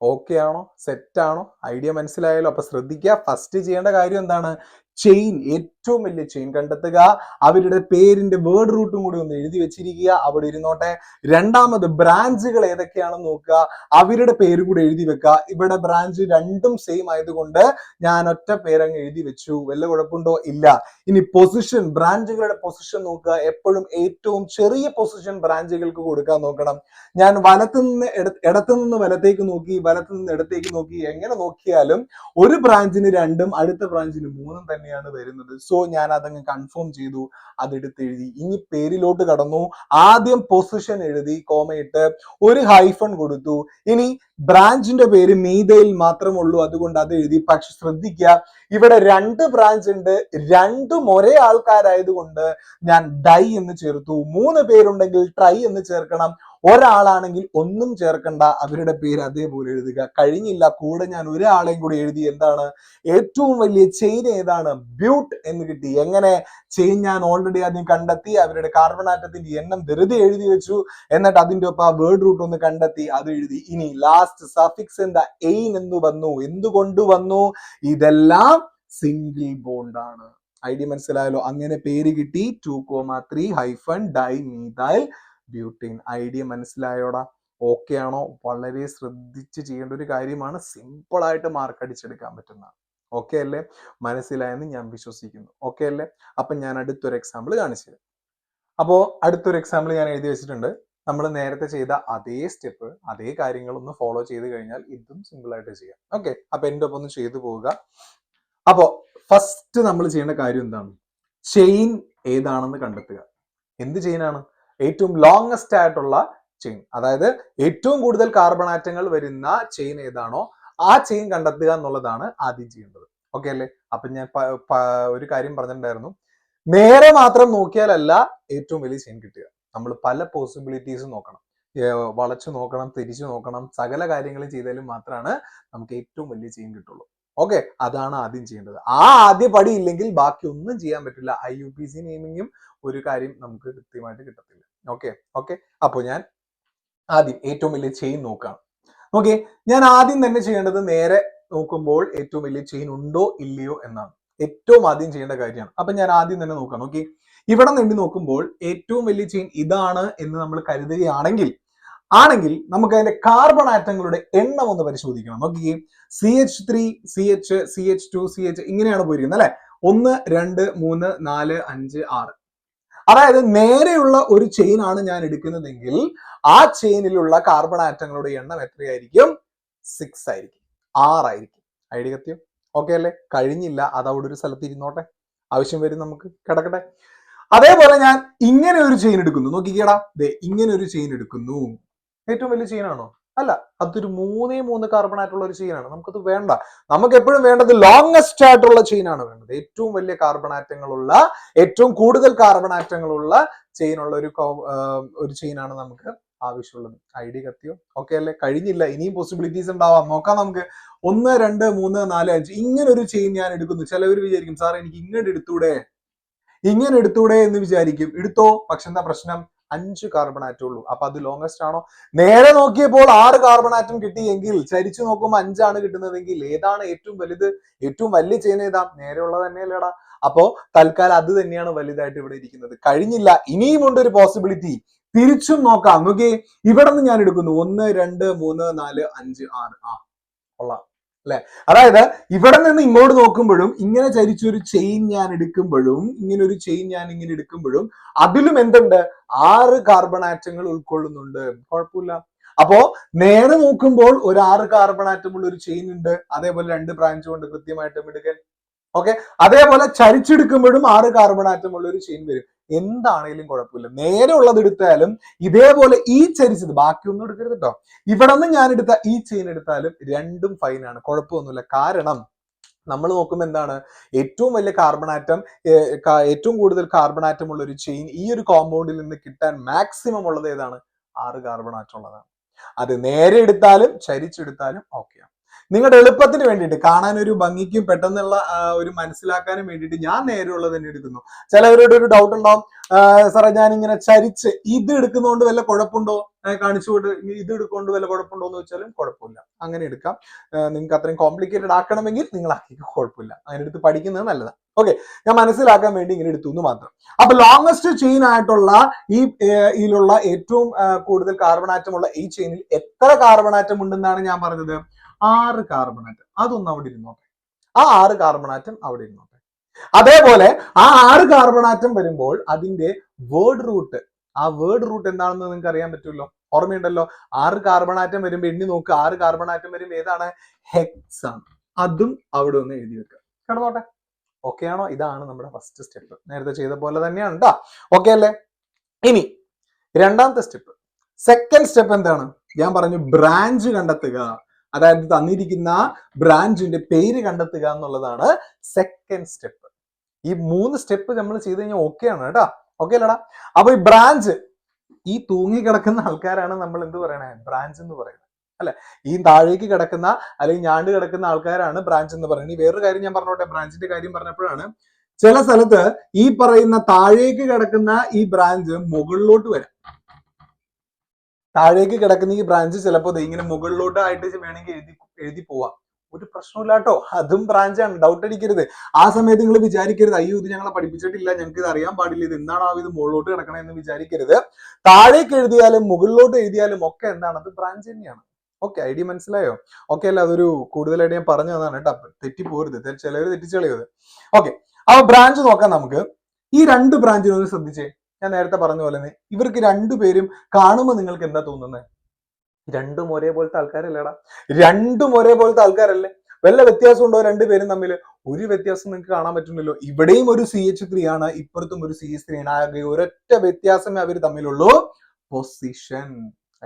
ഓക്കെ ആണോ? സെറ്റ് ആണോ? ഐഡിയ മനസ്സിലായല്ലോ? അപ്പൊ ശ്രദ്ധിക്കുക, ഫസ്റ്റ് ചെയ്യേണ്ട കാര്യം എന്താണ്? ചെയിൻ, ഏറ്റവും വലിയ ചെയിൻ കണ്ടെത്തുക. അവരുടെ പേരിന്റെ വേർഡ് റൂട്ടും കൂടി ഒന്ന് എഴുതി വെച്ചിരിക്കുക. അവിടെ ഇരുന്നോട്ടെ. രണ്ടാമത് ബ്രാഞ്ചുകൾ ഏതൊക്കെയാണെന്ന് നോക്കുക. അവരുടെ പേര് കൂടി എഴുതി വെക്കുക. ഇവിടെ ബ്രാഞ്ച് 2ഉം സെയിം ആയതുകൊണ്ട് ഞാൻ ഒറ്റ പേരങ്ങ് എഴുതി വെച്ചു. വല്ല കുഴപ്പമുണ്ടോ? ഇല്ല. ഇനി പൊസിഷൻ, ബ്രാഞ്ചുകളുടെ പൊസിഷൻ നോക്കുക. എപ്പോഴും ഏറ്റവും ചെറിയ പൊസിഷൻ ബ്രാഞ്ചുകൾക്ക് കൊടുക്കാൻ നോക്കണം. ഞാൻ ഇടത്തു നിന്ന് വലത്തേക്ക് നോക്കി, വലത്തു നിന്ന് ഇടത്തേക്ക് നോക്കി, എങ്ങനെ നോക്കിയാലും ഒരു ബ്രാഞ്ചിന് 2ഉം അടുത്ത ബ്രാഞ്ചിന് 3ഉം തന്നെ തന്നെയാണ് വരുന്നത്. സോ ഞാൻ അതങ്ങ് കൺഫേം ചെയ്തു, അതെടുത്ത് എഴുതി. ഇനി പേരിലോട്ട് കടന്നു. ആദ്യം പൊസിഷൻ എഴുതി, കോമയിട്ട് ഒരു ഹൈഫൺ കൊടുത്തു. ഇനി ബ്രാഞ്ചിന്റെ പേര് മീതയിൽ മാത്രമുള്ളൂ, അതുകൊണ്ട് അത് എഴുതി. പക്ഷെ ശ്രദ്ധിക്കുക, ഇവിടെ 2 ബ്രാഞ്ച് ഉണ്ട്, രണ്ടും ഒരേ ആൾക്കാരായതുകൊണ്ട് ഞാൻ ഡൈ എന്ന് ചേർത്തു. 3 പേരുണ്ടെങ്കിൽ ട്രൈ എന്ന് ചേർക്കണം. ഒരാളാണെങ്കിൽ ഒന്നും ചേർക്കണ്ട, അവരുടെ പേര് അതേപോലെ എഴുതുക. കഴിഞ്ഞില്ല, കൂടെ ഞാൻ ഒരാളെയും കൂടി എഴുതി. എന്താണ് ഏറ്റവും വലിയ ചെയിൻ ഏതാണ്? ബ്യൂട്ട് എന്ന് കിട്ടി. എങ്ങനെ? ചെയിൻ ഞാൻ ഓൾറെഡി ആദ്യം കണ്ടെത്തി, അവരുടെ കാർബൺ ആറ്റത്തിന്റെ എണ്ണം വെറുതെ എഴുതി വെച്ചു, എന്നിട്ട് അതിന്റെ ഒപ്പം ആ വേർഡ് റൂട്ട് ഒന്ന് കണ്ടെത്തി, അത് എഴുതി. ഇനി ലാസ്റ്റ് സഫിക്സ് എന്താ? എയിൻ എന്ന് വന്നു. എന്തുകൊണ്ട് വന്നു? ഇതെല്ലാം സിംഗിൾ ബോണ്ട് ആണ്. ഐഡിയ മനസ്സിലായല്ലോ? അങ്ങനെ പേര് കിട്ടി 2,3 ഡൈ മീഥൈൽ ബ്യൂട്ടീൻ. ഐഡിയ മനസ്സിലായോടാ? ഓക്കെ ആണോ? വളരെ ശ്രദ്ധിച്ച് ചെയ്യേണ്ട ഒരു കാര്യമാണ്, സിമ്പിൾ ആയിട്ട് മാർക്ക് അടിച്ചെടുക്കാൻ പറ്റുന്നതാണ്. ഓക്കെ അല്ലേ? മനസ്സിലായെന്ന് ഞാൻ വിശ്വസിക്കുന്നു. ഓക്കെ അല്ലേ? അപ്പൊ ഞാൻ അടുത്തൊരു എക്സാമ്പിൾ കാണിച്ചു തരാം. അപ്പോ അടുത്തൊരു എക്സാമ്പിൾ ഞാൻ എഴുതി വെച്ചിട്ടുണ്ട്. നമ്മൾ നേരത്തെ ചെയ്ത അതേ സ്റ്റെപ്പ്, അതേ കാര്യങ്ങൾ ഒന്ന് ഫോളോ ചെയ്ത് കഴിഞ്ഞാൽ ഇതും സിമ്പിൾ ആയിട്ട് ചെയ്യാം. ഓക്കെ, അപ്പൊ എൻ്റെ ഒപ്പം ഒന്ന് ചെയ്തു പോവുക. അപ്പോ ഫസ്റ്റ് നമ്മൾ ചെയ്യേണ്ട കാര്യം എന്താണ്? ചെയിൻ ഏതാണെന്ന് കണ്ടെത്തുക. എന്ത് ചെയിനാണ്? ഏറ്റവും ലോങ്സ്റ്റ് ആയിട്ടുള്ള ചെയിൻ, അതായത് ഏറ്റവും കൂടുതൽ കാർബൺ ആറ്റങ്ങൾ വരുന്ന ചെയിൻ ഏതാണോ ആ ചെയിൻ കണ്ടെത്തുക എന്നുള്ളതാണ് ആദ്യം ചെയ്യേണ്ടത്. ഓക്കെ അല്ലേ? അപ്പൊ ഞാൻ ഒരു കാര്യം പറഞ്ഞിട്ടുണ്ടായിരുന്നു, നേരെ മാത്രം നോക്കിയാലല്ല ഏറ്റവും വലിയ ചെയിൻ കിട്ടുക. നമ്മൾ പല പോസിബിലിറ്റീസും നോക്കണം, വളച്ചു നോക്കണം, തിരിച്ചു നോക്കണം, സകല കാര്യങ്ങളും ചെയ്താലും മാത്രമാണ് നമുക്ക് ഏറ്റവും വലിയ ചെയിൻ കിട്ടുള്ളൂ. ഓക്കെ, അതാണ് ആദ്യം ചെയ്യേണ്ടത്. ആ ആദ്യ പടി ഇല്ലെങ്കിൽ ബാക്കി ഒന്നും ചെയ്യാൻ പറ്റില്ല. IUPAC നെയിമിങ്ങും ഒരു കാര്യം നമുക്ക് കൃത്യമായിട്ട് കിട്ടത്തില്ല. ഓക്കെ ഓക്കെ, അപ്പോൾ ഞാൻ ആദ്യം ഏറ്റവും വലിയ ചെയിൻ നോക്കാം. ഓക്കെ, ഞാൻ ആദ്യം തന്നെ ചെയ്യേണ്ടത് നേരെ നോക്കുമ്പോൾ ഏറ്റവും വലിയ ചെയിൻ ഉണ്ടോ ഇല്ലയോ എന്നാണ് ഏറ്റവും ആദ്യം ചെയ്യേണ്ട കാര്യമാണ്. അപ്പൊ ഞാൻ ആദ്യം തന്നെ നോക്കാം. ഓക്കെ, ഇവിടെ നിന്ന് നോക്കുമ്പോൾ ഏറ്റവും വലിയ ചെയിൻ ഇതാണ് എന്ന് നമ്മൾ കരുതുകയാണെങ്കിൽ നമുക്ക് അതിന്റെ കാർബൺ ആറ്റങ്ങളുടെ എണ്ണം ഒന്ന് പരിശോധിക്കണം. നോക്കിയേ, CH3 CH CH2 CH ഇങ്ങനെയാണ് പോയിരിക്കുന്നത് അല്ലെ. 1 2 3 4 5 6. അതായത് നേരെയുള്ള ഒരു ചെയിൻ ആണ് ഞാൻ എടുക്കുന്നതെങ്കിൽ ആ ചെയിനിലുള്ള കാർബൺ ആറ്റങ്ങളുടെ എണ്ണം എത്രയായിരിക്കും? 6 ആയിരിക്കും, 6 ആയിരിക്കും. ഐഡിയ കത്തിയോ? ഓക്കെ അല്ലേ? കഴിഞ്ഞില്ല, അത് അവിടെ ഒരു സ്ഥലത്ത് ഇരുന്നോട്ടെ, ആവശ്യം വരും നമുക്ക്, കിടക്കട്ടെ. അതേപോലെ ഞാൻ ഇങ്ങനെ ഒരു ചെയിൻ എടുക്കുന്നു. നോക്കിക്കേടാ, ഇങ്ങനെ ഒരു ചെയിൻ എടുക്കുന്നു. ഏറ്റവും വലിയ ചെയിനാണോ? അല്ല, അതൊരു 3 കാർബൺ ആയിട്ടുള്ള ഒരു ചെയിനാണ്. നമുക്കത് വേണ്ട. നമുക്ക് എപ്പോഴും വേണ്ടത് ലോങ്സ്റ്റ് ആയിട്ടുള്ള ചെയിനാണ് വേണ്ടത്. ഏറ്റവും വലിയ കാർബൺ ആറ്റങ്ങളുള്ള, ഏറ്റവും കൂടുതൽ കാർബൺ ആറ്റങ്ങളുള്ള ചെയിനുള്ള ഒരു ചെയിനാണ് നമുക്ക് ആവശ്യമുള്ളത്. ഐഡിയ കത്തിയോ? ഓക്കെ അല്ലേ? കഴിഞ്ഞില്ല, ഇനിയും പോസിബിലിറ്റീസ് ഉണ്ടാവാം, നോക്കാം നമുക്ക്. 1 2 3 4 5 ഇങ്ങനെ ഒരു ചെയിൻ ഞാൻ എടുക്കുന്നു. ചിലവർ വിചാരിക്കും, സാർ എനിക്ക് ഇങ്ങനെ എടുത്തൂടെ എന്ന് വിചാരിക്കും. എടുത്തോ, പക്ഷെ എന്താ പ്രശ്നം? 5 കാർബൺ ആറ്റം ഉള്ളൂ. അപ്പൊ അത് ലോങ്സ്റ്റ് ആണോ? നേരെ നോക്കിയപ്പോൾ 6 കാർബൺ ആറ്റം കിട്ടിയെങ്കിൽ ചരിച്ചു നോക്കുമ്പോൾ 5 ആണ് കിട്ടുന്നതെങ്കിൽ ഏതാണ് ഏറ്റവും വലുത്? ഏറ്റവും വലിയ ചെയിൻ ഏതാ? നേരെയുള്ളത് തന്നെയല്ലേടാ. അപ്പോ തൽക്കാലം അത് തന്നെയാണ് വലുതായിട്ട് ഇവിടെ ഇരിക്കുന്നത്. കഴിഞ്ഞില്ല, ഇനിയും ഉണ്ട് ഒരു പോസിബിലിറ്റി. തിരിച്ചും നോക്കാം. നോക്കിയേ, ഇവിടെ നിന്ന് ഞാൻ എടുക്കുന്നു 1 2 3 4 5 6. ആ, കൊള്ളാം അല്ലെ? അതായത് ഇവിടെ നിന്ന് ഇങ്ങോട്ട് നോക്കുമ്പോഴും ഇങ്ങനെ ചരിച്ചൊരു ചെയിൻ ഞാൻ എടുക്കുമ്പോഴും ഇങ്ങനെ ഒരു ചെയിൻ ഞാൻ ഇങ്ങനെ എടുക്കുമ്പോഴും അതിലും എന്തുണ്ട്? 6 കാർബൺ ആറ്റങ്ങൾ ഉൾക്കൊള്ളുന്നുണ്ട്. കുഴപ്പമില്ല. അപ്പോ നേരെ നോക്കുമ്പോൾ ഒരു 6 കാർബൺ ആറ്റമുള്ള ഒരു ചെയിൻ ഉണ്ട്. അതേപോലെ 2 ബ്രാഞ്ച് കൊണ്ട് കൃത്യമായിട്ടും എടുക്കൽ. ഓക്കെ, അതേപോലെ ചരിച്ചെടുക്കുമ്പോഴും 6 കാർബൺ ആറ്റമുള്ള ഒരു ചെയിൻ വരും. എന്താണേലും കുഴപ്പമില്ല, നേരെ ഉള്ളത് എടുത്താലും ഇതേപോലെ ഈ ചരിച്ചത് ബാക്കിയൊന്നും എടുക്കരുത് കേട്ടോ. ഇവിടെ നിന്ന് ഞാൻ എടുത്ത ഈ ചെയിൻ എടുത്താലും രണ്ടും ഫൈനാണ്, കുഴപ്പമൊന്നുമില്ല. കാരണം നമ്മൾ നോക്കുമ്പോൾ എന്താണ്, ഏറ്റവും വലിയ കാർബൺ ആറ്റം, ഏറ്റവും കൂടുതൽ കാർബൺ ആറ്റം ഉള്ള ഒരു ചെയിൻ ഈ ഒരു കോമ്പൗണ്ടിൽ നിന്ന് കിട്ടാൻ മാക്സിമം ഉള്ളത് ഏതാണ്? 6 കാർബൺ ആറ്റം ഉള്ളതാണ്. അത് നേരെ എടുത്താലും ചരിച്ചെടുത്താലും ഓക്കെയാണ്. നിങ്ങളുടെ എളുപ്പത്തിന് വേണ്ടിയിട്ട്, കാണാൻ ഒരു ഭംഗിക്കും പെട്ടെന്നുള്ള ഒരു മനസ്സിലാക്കാനും വേണ്ടിയിട്ട് ഞാൻ നേരെയുള്ളത് തന്നെ എടുക്കുന്നു. ചിലവരുടെ ഒരു ഡൗട്ട് ഉണ്ടാവും, സാറേ ഞാൻ ഇങ്ങനെ ചരിച്ച് ഇത് എടുക്കുന്നതുകൊണ്ട് വല്ല കുഴപ്പമുണ്ടോ, കാണിച്ചുകൊണ്ട് ഇത് എടുക്കൊണ്ട് വല്ല കുഴപ്പമുണ്ടോ എന്ന് വെച്ചാലും കുഴപ്പമില്ല, അങ്ങനെ എടുക്കാം. നിങ്ങൾക്ക് അത്രയും കോംപ്ലിക്കേറ്റഡ് ആക്കണമെങ്കിൽ നിങ്ങൾ ആക്കിക്കോ, കുഴപ്പമില്ല. അങ്ങനെ എടുത്ത് പഠിക്കുന്നത് നല്ലതാണ്. ഓക്കെ, ഞാൻ മനസ്സിലാക്കാൻ വേണ്ടി ഇങ്ങനെ എടുത്തു എന്ന് മാത്രം. അപ്പൊ ലോങ്സ്റ്റ് ചെയിൻ ആയിട്ടുള്ള ഇതിലുള്ള ഏറ്റവും കൂടുതൽ കാർബൺ ആറ്റം ഉള്ള ഈ ചെയിനിൽ എത്ര കാർബൺ ആറ്റം ഉണ്ടെന്നാണ് ഞാൻ പറഞ്ഞത്? 6 കാർബൺ ആറ്റം. അതൊന്ന് അവിടെ ഇരുന്നോട്ടെ, ആ 6 കാർബൺ ആറ്റം അവിടെ ഇരുന്നോട്ടെ. അതേപോലെ ആ 6 കാർബൺ ആറ്റം വരുമ്പോൾ അതിന്റെ വേർഡ് റൂട്ട്, ആ വേർഡ് റൂട്ട് എന്താണെന്ന് നിങ്ങൾക്ക് അറിയാൻ പറ്റുമല്ലോ, ഓർമ്മയുണ്ടല്ലോ. 6 കാർബൺ ആറ്റം വരുമ്പോൾ എണ്ണി നോക്കുക, 6 കാർബൺ ആറ്റം വരുമ്പോൾ ഏതാണ്? ഹെക്സ് ആണ്. അതും അവിടെ ഒന്ന് എഴുതി വെക്കുക, കിടന്നോട്ടെ. ഓക്കെ ആണോ? ഇതാണ് നമ്മുടെ ഫസ്റ്റ് സ്റ്റെപ്പ്. നേരത്തെ ചെയ്ത പോലെ തന്നെയാണ് കേട്ടോ. ഓക്കെ അല്ലേ? ഇനി രണ്ടാമത്തെ സ്റ്റെപ്പ്, സെക്കൻഡ് സ്റ്റെപ്പ് എന്താണ്? ഞാൻ പറഞ്ഞു ബ്രാഞ്ച് കണ്ടെത്തുക, അതായത് തന്നിരിക്കുന്ന ബ്രാഞ്ചിന്റെ പേര് കണ്ടെത്തുക എന്നുള്ളതാണ് സെക്കൻഡ് സ്റ്റെപ്പ്. ഈ 3 സ്റ്റെപ്പ് നമ്മൾ ചെയ്ത് കഴിഞ്ഞാൽ ഓക്കെ ആണ് കേട്ടോ. ഓക്കെ അല്ലടാ? അപ്പൊ ഈ ബ്രാഞ്ച്, ഈ തൂങ്ങി കിടക്കുന്ന ആൾക്കാരാണ് നമ്മൾ എന്ത് പറയണേ? ബ്രാഞ്ച് എന്ന് പറയുന്നത് അല്ലെ? ഈ താഴേക്ക് കിടക്കുന്ന അല്ലെങ്കിൽ ഞാണ്ട് കിടക്കുന്ന ആൾക്കാരാണ് ബ്രാഞ്ച് എന്ന് പറയുന്നത്. ഈ വേറൊരു കാര്യം ഞാൻ പറഞ്ഞോട്ടെ, ബ്രാഞ്ചിന്റെ കാര്യം പറഞ്ഞപ്പോഴാണ്, ചില സ്ഥലത്ത് ഈ പറയുന്ന താഴേക്ക് കിടക്കുന്ന ഈ ബ്രാഞ്ച് മുകളിലോട്ട് വരാം. താഴേക്ക് കിടക്കുന്ന ഈ ബ്രാഞ്ച് ചിലപ്പോൾ ഇങ്ങനെ മുകളിലോട്ട് ആയിട്ട് വേണമെങ്കിൽ എഴുതി പോവാം. ഒരു പ്രശ്നമില്ല കേട്ടോ, അതും ബ്രാഞ്ചാണ്, ഡൗട്ട് അടിക്കരുത്. ആ സമയത്ത് നിങ്ങൾ വിചാരിക്കരുത് അയ്യോ ഇത് ഞങ്ങളെ പഠിപ്പിച്ചിട്ടില്ല, ഞങ്ങൾക്ക് ഇത് അറിയാൻ പാടില്ല, ഇത് എന്താണ് ഇത് മുകളിലോട്ട് കിടക്കണേ എന്ന് വിചാരിക്കരുത്. താഴേക്ക് എഴുതിയാലും മുകളിലോട്ട് എഴുതിയാലും ഒക്കെ എന്താണ്, അത് ബ്രാഞ്ച് തന്നെയാണ്. ഓക്കെ, ഐഡിയ മനസ്സിലായോ? ഓക്കെ അല്ല, അതൊരു കൂടുതലായിട്ട് ഞാൻ പറഞ്ഞു തന്നാണ് കേട്ടോ, തെറ്റിപ്പോരുത്, ചിലവർ തെറ്റിച്ചളയത്. ഓക്കെ, അപ്പൊ ബ്രാഞ്ച് നോക്കാം നമുക്ക്. ഈ 2 ബ്രാഞ്ചിനൊന്ന് ശ്രദ്ധിച്ചേ. ഞാൻ നേരത്തെ പറഞ്ഞ പോലെ തന്നെ ഇവർക്ക് 2 പേരും കാണുമ്പോൾ നിങ്ങൾക്ക് എന്താ തോന്നുന്നത്? രണ്ടും ഒരേപോലത്തെ ആൾക്കാരല്ലേടാ? രണ്ടും ഒരേപോലത്തെ ആൾക്കാരല്ലേ? വല്ല വ്യത്യാസം ഉണ്ടോ 2 പേരും തമ്മിൽ? ഒരു വ്യത്യാസം നിങ്ങൾക്ക് കാണാൻ പറ്റുന്നില്ലോ. ഇവിടെയും ഒരു CH3 ആണ്, ഇപ്പുറത്തും ഒരു CH3 ആണ്. ആകെ ഒരൊറ്റ വ്യത്യാസമേ അവർ തമ്മിലുള്ളൂ, പൊസിഷൻ.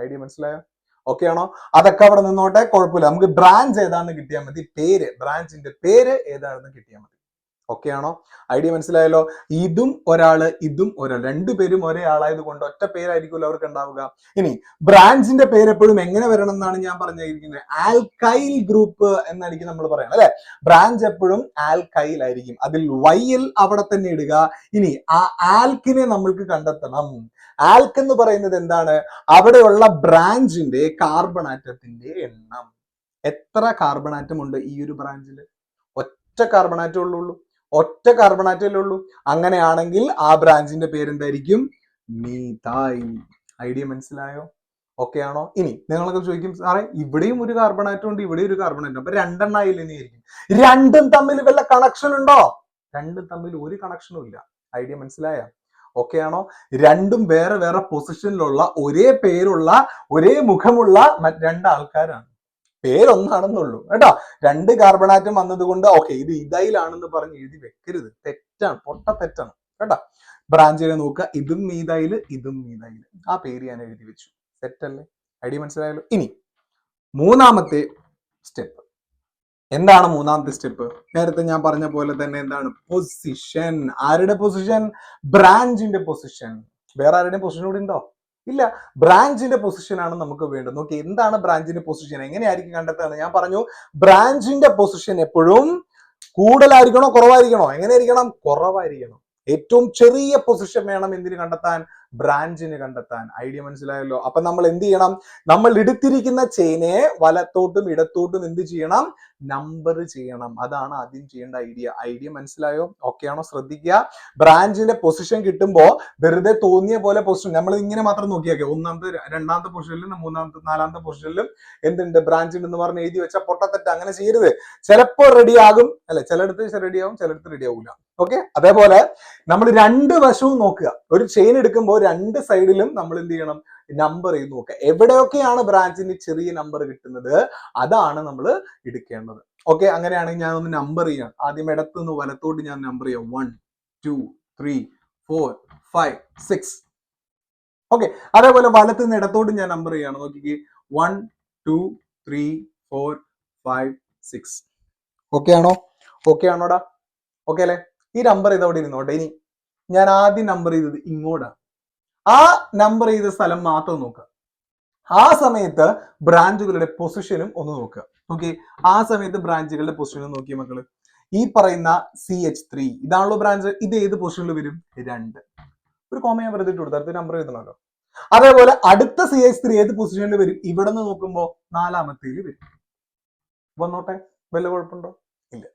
ഐഡിയ മനസ്സിലായോ? ഓക്കെ ആണോ? അതൊക്കെ അവിടെ നിന്നോട്ടെ, കുഴപ്പമില്ല. നമുക്ക് ബ്രാഞ്ച് ഏതാണെന്ന് കിട്ടിയാൽ മതി, പേര്, ബ്രാഞ്ചിന്റെ പേര് ഏതാണെന്ന് കിട്ടിയാൽ മതി. ഓക്കെ ആണോ? ഐഡിയ മനസ്സിലായല്ലോ? ഇതും ഒരാള്, ഇതും ഒരാൾ, 2 പേരും ഒരേ ആളായത് കൊണ്ട് ഒറ്റ പേരായിരിക്കുമല്ലോ അവർക്ക് ഉണ്ടാവുക. ഇനി ബ്രാഞ്ചിന്റെ പേര് എപ്പോഴും എങ്ങനെ വരണം എന്നാണ് ഞാൻ പറഞ്ഞിരിക്കുന്നത്? ആൽക്കൈൽ ഗ്രൂപ്പ് എന്നായിരിക്കും നമ്മൾ പറയുന്നത് അല്ലെ? ബ്രാഞ്ച് എപ്പോഴും ആൽക്കൈൽ ആയിരിക്കും. അതിൽ വൈൽ അവിടെ തന്നെ ഇടുക. ഇനി ആ ആൽക്കിനെ നമ്മൾക്ക് കണ്ടെത്തണം. ആൽക്ക് എന്ന് പറയുന്നത് എന്താണ്? അവിടെയുള്ള ബ്രാഞ്ചിന്റെ കാർബൺ ആറ്റത്തിന്റെ എണ്ണം. എത്ര കാർബൺ ആറ്റം ഉണ്ട് ഈ ഒരു ബ്രാഞ്ചിൽ? ഒറ്റ കാർബൺ ആറ്റം ഉള്ളൂ, ഒറ്റ കാർബൺ ആറ്റമല്ലേ ഉള്ളൂ. അങ്ങനെയാണെങ്കിൽ ആ ബ്രാഞ്ചിന്റെ പേരെന്തായിരിക്കും? മീഥൈൽ. ഐഡിയ മനസ്സിലായോ? ഓക്കെ ആണോ? ഇനി നിങ്ങളൊക്കെ ചോദിക്കും സാറേ ഇവിടെയും ഒരു കാർബൺ ആറ്റം ഉണ്ട്, ഇവിടെ ഒരു കാർബൺ ആറ്റം, അപ്പൊ 2 ആയിരിക്കും. രണ്ടും തമ്മിൽ വല്ല കണക്ഷൻ ഉണ്ടോ? രണ്ടും തമ്മിൽ ഒരു കണക്ഷനും ഇല്ല. ഐഡിയ മനസ്സിലായോ? ഓക്കെ ആണോ? രണ്ടും വേറെ വേറെ പൊസിഷനിലുള്ള, ഒരേ പേരുള്ള, ഒരേ മുഖമുള്ള 2 ആൾക്കാരാണ്. പേരൊന്നാണെന്നുള്ളൂ കേട്ടോ. 2 കാർബൺ ആറ്റം വന്നതുകൊണ്ട് ഓക്കെ ഇത് ഇഥൈലാണെന്ന് പറഞ്ഞ് എഴുതി വെക്കരുത്, തെറ്റാണ്, പൊട്ട തെറ്റാണ് കേട്ടോ. ബ്രാഞ്ചിനെ നോക്കുക, ഇതും മീഥൈല്, ഇതും മീഥൈല്. ആ പേര് ഞാൻ എഴുതി വെച്ചു. സെറ്റല്ലേ? ഐഡിയ മനസ്സിലായല്ലോ? ഇനി 3ാമത്തെ സ്റ്റെപ്പ് എന്താണ്? 3ാമത്തെ സ്റ്റെപ്പ് നേരത്തെ ഞാൻ പറഞ്ഞ പോലെ തന്നെ എന്താണ്? പൊസിഷൻ. ആരുടെ പൊസിഷൻ? ബ്രാഞ്ചിന്റെ പൊസിഷൻ. വേറെ ആരുടെയും പൊസിഷൻ കൂടി ഉണ്ടോ? ഇല്ല, ബ്രാഞ്ചിന്റെ പൊസിഷൻ ആണ് നമുക്ക് വേണ്ടത്. നോക്കി, എന്താണ് ബ്രാഞ്ചിന്റെ പൊസിഷൻ? എങ്ങനെയായിരിക്കും കണ്ടെത്തുന്നത്? ഞാൻ പറഞ്ഞു ബ്രാഞ്ചിന്റെ പൊസിഷൻ എപ്പോഴും കൂടുതലായിരിക്കണോ കുറവായിരിക്കണോ? എങ്ങനെയായിരിക്കണം? കുറവായിരിക്കണം. ഏറ്റവും ചെറിയ പൊസിഷൻ വേണം എന്തിന് കണ്ടെത്താൻ? ബ്രാഞ്ചിന് കണ്ടെത്താൻ. ഐഡിയ മനസ്സിലായല്ലോ? അപ്പൊ നമ്മൾ എന്ത് ചെയ്യണം? നമ്മൾ എടുത്തിരിക്കുന്ന ചെയിനെ വലത്തോട്ടും ഇടത്തോട്ടും എന്ത് ചെയ്യണം? നമ്പർ ചെയ്യണം. അതാണ് ആദ്യം ചെയ്യേണ്ട ഐഡിയ മനസ്സിലായോ? ഓക്കെ ആണോ? ശ്രദ്ധിക്കുക, ബ്രാഞ്ചിന്റെ പൊസിഷൻ കിട്ടുമ്പോ വെറുതെ തോന്നിയ പോലെ പൊസിഷൻ നമ്മൾ ഇങ്ങനെ മാത്രം നോക്കിയാൽ 1ാമത്തെ 2ാമത്തെ പൊസിഷനിലും 3ാമത്തെ 4ാമത്തെ പൊസിഷനിലും എന്തുണ്ട്? ബ്രാഞ്ച് ഉണ്ടെന്ന് പറഞ്ഞ് എഴുതി വെച്ചാൽ പൊട്ടത്തെറ്റ്. അങ്ങനെ ചെയ്യരുത്. ചിലപ്പോ റെഡി ആകും അല്ലെ, ചിലയിടത്ത് റെഡി ആവും, ചിലയിടത്ത് റെഡി ആവില്ല. ഓക്കെ, അതേപോലെ നമ്മൾ 2 വശവും നോക്കുക. ഒരു ചെയിൻ എടുക്കുമ്പോൾ 2 സൈഡിലും നമ്മൾ എന്ത് ചെയ്യണം? നമ്പർ ചെയ്ത് നോക്കുക. എവിടെയൊക്കെയാണ് ബ്രാഞ്ചിന് ചെറിയ നമ്പർ കിട്ടുന്നത് അതാണ് നമ്മൾ എടുക്കേണ്ടത്. ഓക്കെ, അങ്ങനെയാണെങ്കിൽ ഞാൻ ഒന്ന് നമ്പർ ചെയ്യാം. ആദ്യം ഇടത്തുനിന്ന് വലത്തോട്ട് ഞാൻ നമ്പർ ചെയ്യാം. 1 2 3 4 5 6. ഓക്കെ, അതേപോലെ വലത്ത് നിന്ന് ഇടത്തോട്ട് ഞാൻ നമ്പർ ചെയ്യാണ്. നോക്കിക്കേ, 1 2 3 4 5 6. ഓക്കെ ആണോ? ഓക്കെ ആണോടാ? ഓക്കെ അല്ലെ? ഈ നമ്പർ ഇതവിടെ ഇരുന്നോട്ടെ. ഇനി ഞാൻ ആദ്യം നമ്പർ ചെയ്തത് ഇങ്ങോട്ടാണ്. ആ നമ്പർ ചെയ്ത സ്ഥലം മാത്രം നോക്കുക. ആ സമയത്ത് ബ്രാഞ്ചുകളുടെ പൊസിഷനും ഒന്ന് നോക്കുക. ഓക്കെ, ആ സമയത്ത് ബ്രാഞ്ചുകളുടെ പൊസിഷനും നോക്കിയ മക്കള്, ഈ പറയുന്ന CH3 ഇതാണല്ലോ ബ്രാഞ്ച്. ഇത് ഏത് പൊസിഷനിൽ വരും? 2. ഒരു കോമ ഞാൻ വെറുതെ ഇട്ട് കൊടുത്തു, അടുത്ത നമ്പർ എഴുതണമല്ലോ. അതേപോലെ അടുത്ത CH3 ഏത് പൊസിഷനിൽ വരും? ഇവിടെ നിന്ന് നോക്കുമ്പോ 4ാമത്തേല് വരും. വന്നോട്ടെ, വല്ല കുഴപ്പമുണ്ടോ? ഇല്ല.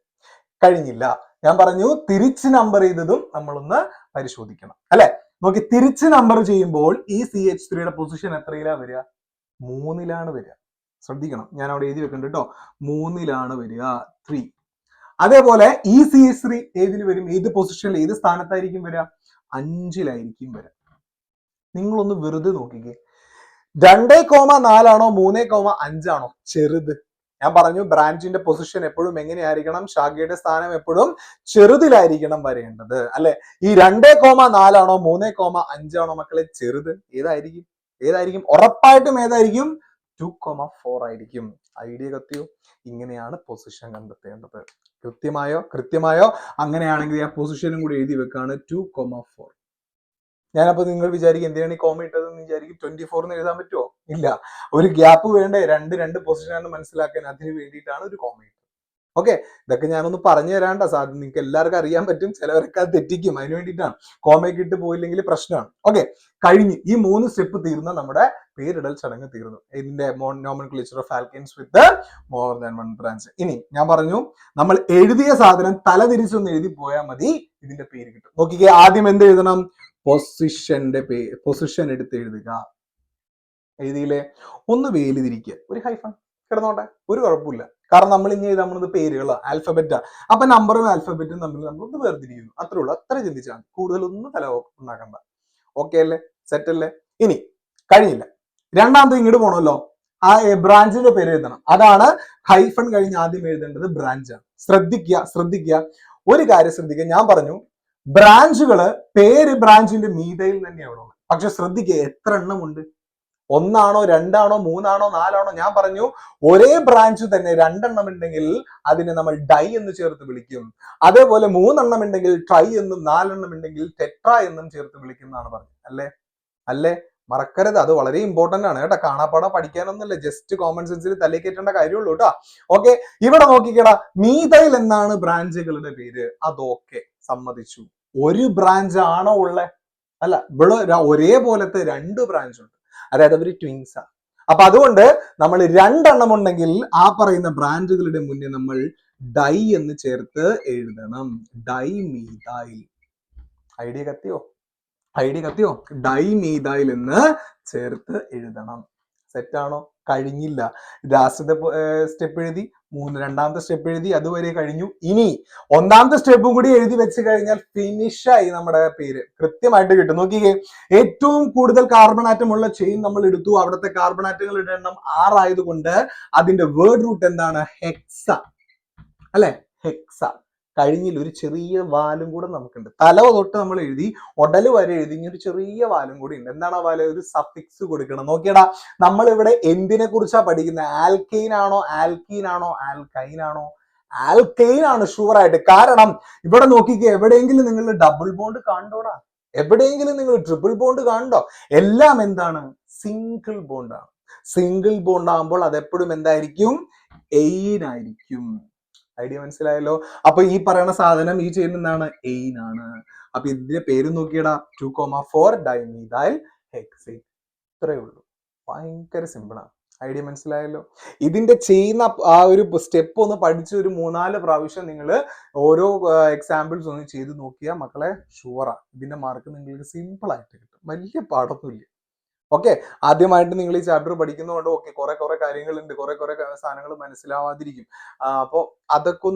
കഴിഞ്ഞില്ല. ഞാൻ പറഞ്ഞു തിരിച്ച് നമ്പർ ചെയ്തതും നമ്മളൊന്ന് പരിശോധിക്കണം അല്ലെ? നോക്കി, തിരിച്ച് നമ്പർ ചെയ്യുമ്പോൾ ഈ CH3യുടെ പൊസിഷൻ എത്രയിലാ വരിക? 3ലാണ് വരിക. ശ്രദ്ധിക്കണം, ഞാൻ അവിടെ എഴുതി വെക്കുന്നുണ്ട് കേട്ടോ. 3ലാണ് വരിക, 3. അതേപോലെ ഈ CH3 ഏതിൽ വരും? ഏത് പൊസിഷനിൽ, ഏത് സ്ഥാനത്തായിരിക്കും വരിക? 5ലായിരിക്കും വരിക. നിങ്ങളൊന്ന് വെറുതെ നോക്കിക്കേ, 2,4 ആണോ 3,5 ആണോ ചെറുത്? ഞാൻ പറഞ്ഞു ബ്രാഞ്ചിന്റെ പൊസിഷൻ എപ്പോഴും എങ്ങനെയായിരിക്കണം, ശാഖയുടെ സ്ഥാനം എപ്പോഴും ചെറുതിലായിരിക്കണം വരേണ്ടത് അല്ലെ. ഈ 2,4 ആണോ 3,5 ആണോ മക്കളെ ചെറുത്? ഏതായിരിക്കും ഉറപ്പായിട്ടും ഏതായിരിക്കും? 2,4 ആയിരിക്കും. ഐഡിയ കത്തിയോ? ഇങ്ങനെയാണ് പൊസിഷൻ കണ്ടെത്തേണ്ടത്. കൃത്യമായോ? അങ്ങനെയാണെങ്കിൽ ആ പൊസിഷനും കൂടി എഴുതി വെക്കാണ് 2,4. ഞാനപ്പോ നിങ്ങൾ വിചാരിക്കും എന്തിനാണ് ഈ കോമ ഇട്ടതെന്ന് വിചാരിക്കും. 24 എന്ന് എഴുതാൻ പറ്റുമോ? ഇല്ല. ഒരു ഗ്യാപ്പ് വേണ്ടേ? രണ്ട് പൊസിഷനാണ് മനസ്സിലാക്കാൻ. അതിന് വേണ്ടിയിട്ടാണ് ഒരു കോമ ഇട്ടത്. ഓക്കെ, ഇതൊക്കെ ഞാനൊന്ന് പറഞ്ഞു തരാണ്ട സാധ്യത നിങ്ങൾക്ക് എല്ലാവർക്കും അറിയാൻ പറ്റും, ചിലവരൊക്കെ അത് തെറ്റിക്കും. അതിന് വേണ്ടിയിട്ടാണ്. കോമയൊക്കെ ഇട്ട് പോയില്ലെങ്കിൽ പ്രശ്നമാണ്. ഓക്കെ, കഴിഞ്ഞ് ഈ 3 സ്റ്റെപ്പ് തീർന്ന നമ്മുടെ പേരിടൽ ചടങ്ങ് തീർന്നു. ഇതിന്റെ nomenclature of alkanes with more than one branch. ഇനി ഞാൻ പറഞ്ഞു നമ്മൾ എഴുതിയ സാധനം തലതിരിച്ചൊന്ന് എഴുതി പോയാൽ മതി, ഇതിന്റെ പേര് കിട്ടും. നോക്കിക്കേ, ആദ്യം എന്ത് എഴുതണം? പൊസിഷൻ എടുത്ത് എഴുതുക. എഴുതിയില്ലേ? ഒന്ന് വേലി തിരിക്കുക, ഒരു ഹൈഫൺ കിടന്നോട്ടെ, ഒരു കുഴപ്പമില്ല. കാരണം നമ്മൾ ഇനി എഴുതാൻ പേരുകളോ ആൽഫബറ്റാ. അപ്പൊ നമ്പറും ആൽഫബറ്റും തമ്മിൽ നമ്മൾ ഒന്ന് വേർതിരിക്കുന്നു, അത്രേ ഉള്ളൂ. അത്ര ചിന്തിച്ചാൽ കൂടുതലൊന്നും തല ഉണ്ടാക്കണ്ട. ഓക്കെ അല്ലേ? സെറ്റ് അല്ലേ? ഇനി കഴിഞ്ഞില്ല, രണ്ടാമത് ഇങ്ങോട്ട് പോകണമല്ലോ. ആ ബ്രാഞ്ചിന്റെ പേര് എഴുതണം. അതാണ് ഹൈഫൺ കഴിഞ്ഞ് ആദ്യം എഴുതേണ്ടത് ബ്രാഞ്ചാണ്. ശ്രദ്ധിക്കുക, ഒരു കാര്യം ശ്രദ്ധിക്കുക. ഞാൻ പറഞ്ഞു ബ്രാഞ്ചുകള് പേര് ബ്രാഞ്ചിന്റെ മീതയിൽ തന്നെയാണ്. പക്ഷെ ശ്രദ്ധിക്കുക, എത്ര എണ്ണം ഉണ്ട്? 1 ആണോ 2 ആണോ 3 ആണോ 4 ആണോ? ഞാൻ പറഞ്ഞു ഒരേ ബ്രാഞ്ച് തന്നെ 2 എണ്ണം ഉണ്ടെങ്കിൽ അതിനെ നമ്മൾ ഡൈ എന്ന് ചേർത്ത് വിളിക്കും. അതേപോലെ 3 എണ്ണം ഉണ്ടെങ്കിൽ ട്രൈ എന്നും 4 എണ്ണം ഉണ്ടെങ്കിൽ ടെട്ര എന്നും ചേർത്ത് വിളിക്കും എന്നാണ് പറഞ്ഞത്. അല്ലേ? മറക്കരുത്, അത് വളരെ ഇമ്പോർട്ടന്റ് ആണ് കേട്ടോ. കാണാപ്പാടം പഠിക്കാനൊന്നുമില്ല, ജസ്റ്റ് കോമൺ സെൻസിൽ തലേ കയറ്റേണ്ട കാര്യമുള്ളൂ കേട്ടോ. ഓക്കെ, ഇവിടെ നോക്കിക്കടാ, മീതൈൽ എന്നാണ് ബ്രാഞ്ചുകളുടെ പേര്. അതൊക്കെ സമ്മതിച്ചു. ഒരു ബ്രാഞ്ച് ആണോ ഉള്ളേ? അല്ല, ഇവിടെ ഒരേപോലത്തെ 2 ബ്രാഞ്ച് ഉണ്ട്. അതായത് അവര് ട്വിൻസ് ആണ്. അപ്പൊ അതുകൊണ്ട് നമ്മൾ 2 എണ്ണം ഉണ്ടെങ്കിൽ ആ പറയുന്ന ബ്രാഞ്ചുകളുടെ മുന്നേ നമ്മൾ ഡൈ എന്ന് ചേർത്ത് എഴുതണം. ഡൈമീഥൈൽ. ഐഡിയ കത്തിയോ? ഡൈമീഥൈൽ എന്ന് ചേർത്ത് എഴുതണം. സെറ്റാണോ? കഴിഞ്ഞില്ല. ലാസ്റ്റത്തെ സ്റ്റെപ്പ് എഴുതി, രണ്ടാമത്തെ സ്റ്റെപ്പ് എഴുതി, അതുവരെ കഴിഞ്ഞു. ഇനി 1ാമത്തെ സ്റ്റെപ്പും കൂടി എഴുതി വെച്ച് കഴിഞ്ഞാൽ ഫിനിഷായി നമ്മുടെ പേര്. കൃത്യമായിട്ട് കിട്ടും. നോക്കിക്കേ, ഏറ്റവും കൂടുതൽ കാർബൺ ആറ്റം ഉള്ള ചെയിൻ നമ്മൾ എടുത്തു. അവിടുത്തെ കാർബൺ ആറ്റങ്ങളുടെ എണ്ണം 6 ആയതുകൊണ്ട് അതിന്റെ വേർഡ് റൂട്ട് എന്താണ്? ഹെക്സ അല്ലെ? ഹെക്സ. കഴിഞ്ഞിൽ ഒരു ചെറിയ വാലും കൂടെ നമുക്കുണ്ട്. തല തൊട്ട് നമ്മൾ എഴുതി, ഉടല് വരെ എഴുതി, ഒരു ചെറിയ വാലും കൂടി ഉണ്ട്. എന്താണ് ആ വാല്? ഒരു സഫിക്സ് കൊടുക്കണം. നോക്കിയടാ, നമ്മൾ ഇവിടെ എന്തിനെ കുറിച്ചാ പഠിക്കുന്നത്? ആൽക്കെയിൻ ആണോ ആൽക്കീൻ ആണോ ആൽക്കൈൻ ആണോ? ആൽക്കെയിൻ ആണ് ഷുവർ ആയിട്ട്. കാരണം ഇവിടെ നോക്കിക്കേ, എവിടെയെങ്കിലും നിങ്ങൾ ഡബിൾ ബോണ്ട് കാണണ്ടോടാ? എവിടെയെങ്കിലും നിങ്ങൾ ട്രിപ്പിൾ ബോണ്ട് കാണണ്ടോ? എല്ലാം എന്താണ്? സിംഗിൾ ബോണ്ടാണ്. സിംഗിൾ ബോണ്ട് ആകുമ്പോൾ അതെപ്പോഴും എന്തായിരിക്കും? എയിൻ ആയിരിക്കും. ഐഡിയ മനസ്സിലായല്ലോ? അപ്പൊ ഈ പറയുന്ന സാധനം ഈ ചെയ്യുന്ന എന്താണ്? എയിൻ ആണ്. അപ്പൊ ഇതിന്റെ പേര് നോക്കിയടാ, 2,4 ഡൈമീഥൈൽ ഹെക്സേൻ. ഇത്രയേ ഉള്ളൂ. ഭയങ്കര സിമ്പിൾ ആണ്. ഐഡിയ മനസ്സിലായല്ലോ? ഇതിന്റെ ചെയ്യുന്ന ആ ഒരു സ്റ്റെപ്പ് ഒന്ന് പഠിച്ച് ഒരു 3-4 പ്രാവശ്യം നിങ്ങൾ ഓരോ എക്സാമ്പിൾസ് ഒന്ന് ചെയ്ത് നോക്കിയാൽ മക്കളെ ഷുവറാ ഇതിന്റെ മാർക്ക് നിങ്ങൾക്ക് സിമ്പിൾ ആയിട്ട് കിട്ടും. വലിയ പാടൊന്നുമില്ല. ഓക്കെ, ആദ്യമായിട്ട് നിങ്ങൾ ഈ ചാപ്റ്റർ പഠിക്കുന്നതുകൊണ്ട് ഓക്കെ കുറെ കാര്യങ്ങളുണ്ട്, കുറെ സാധനങ്ങൾ മനസ്സിലാവാതിരിക്കും. അപ്പോൾ അതൊക്കെ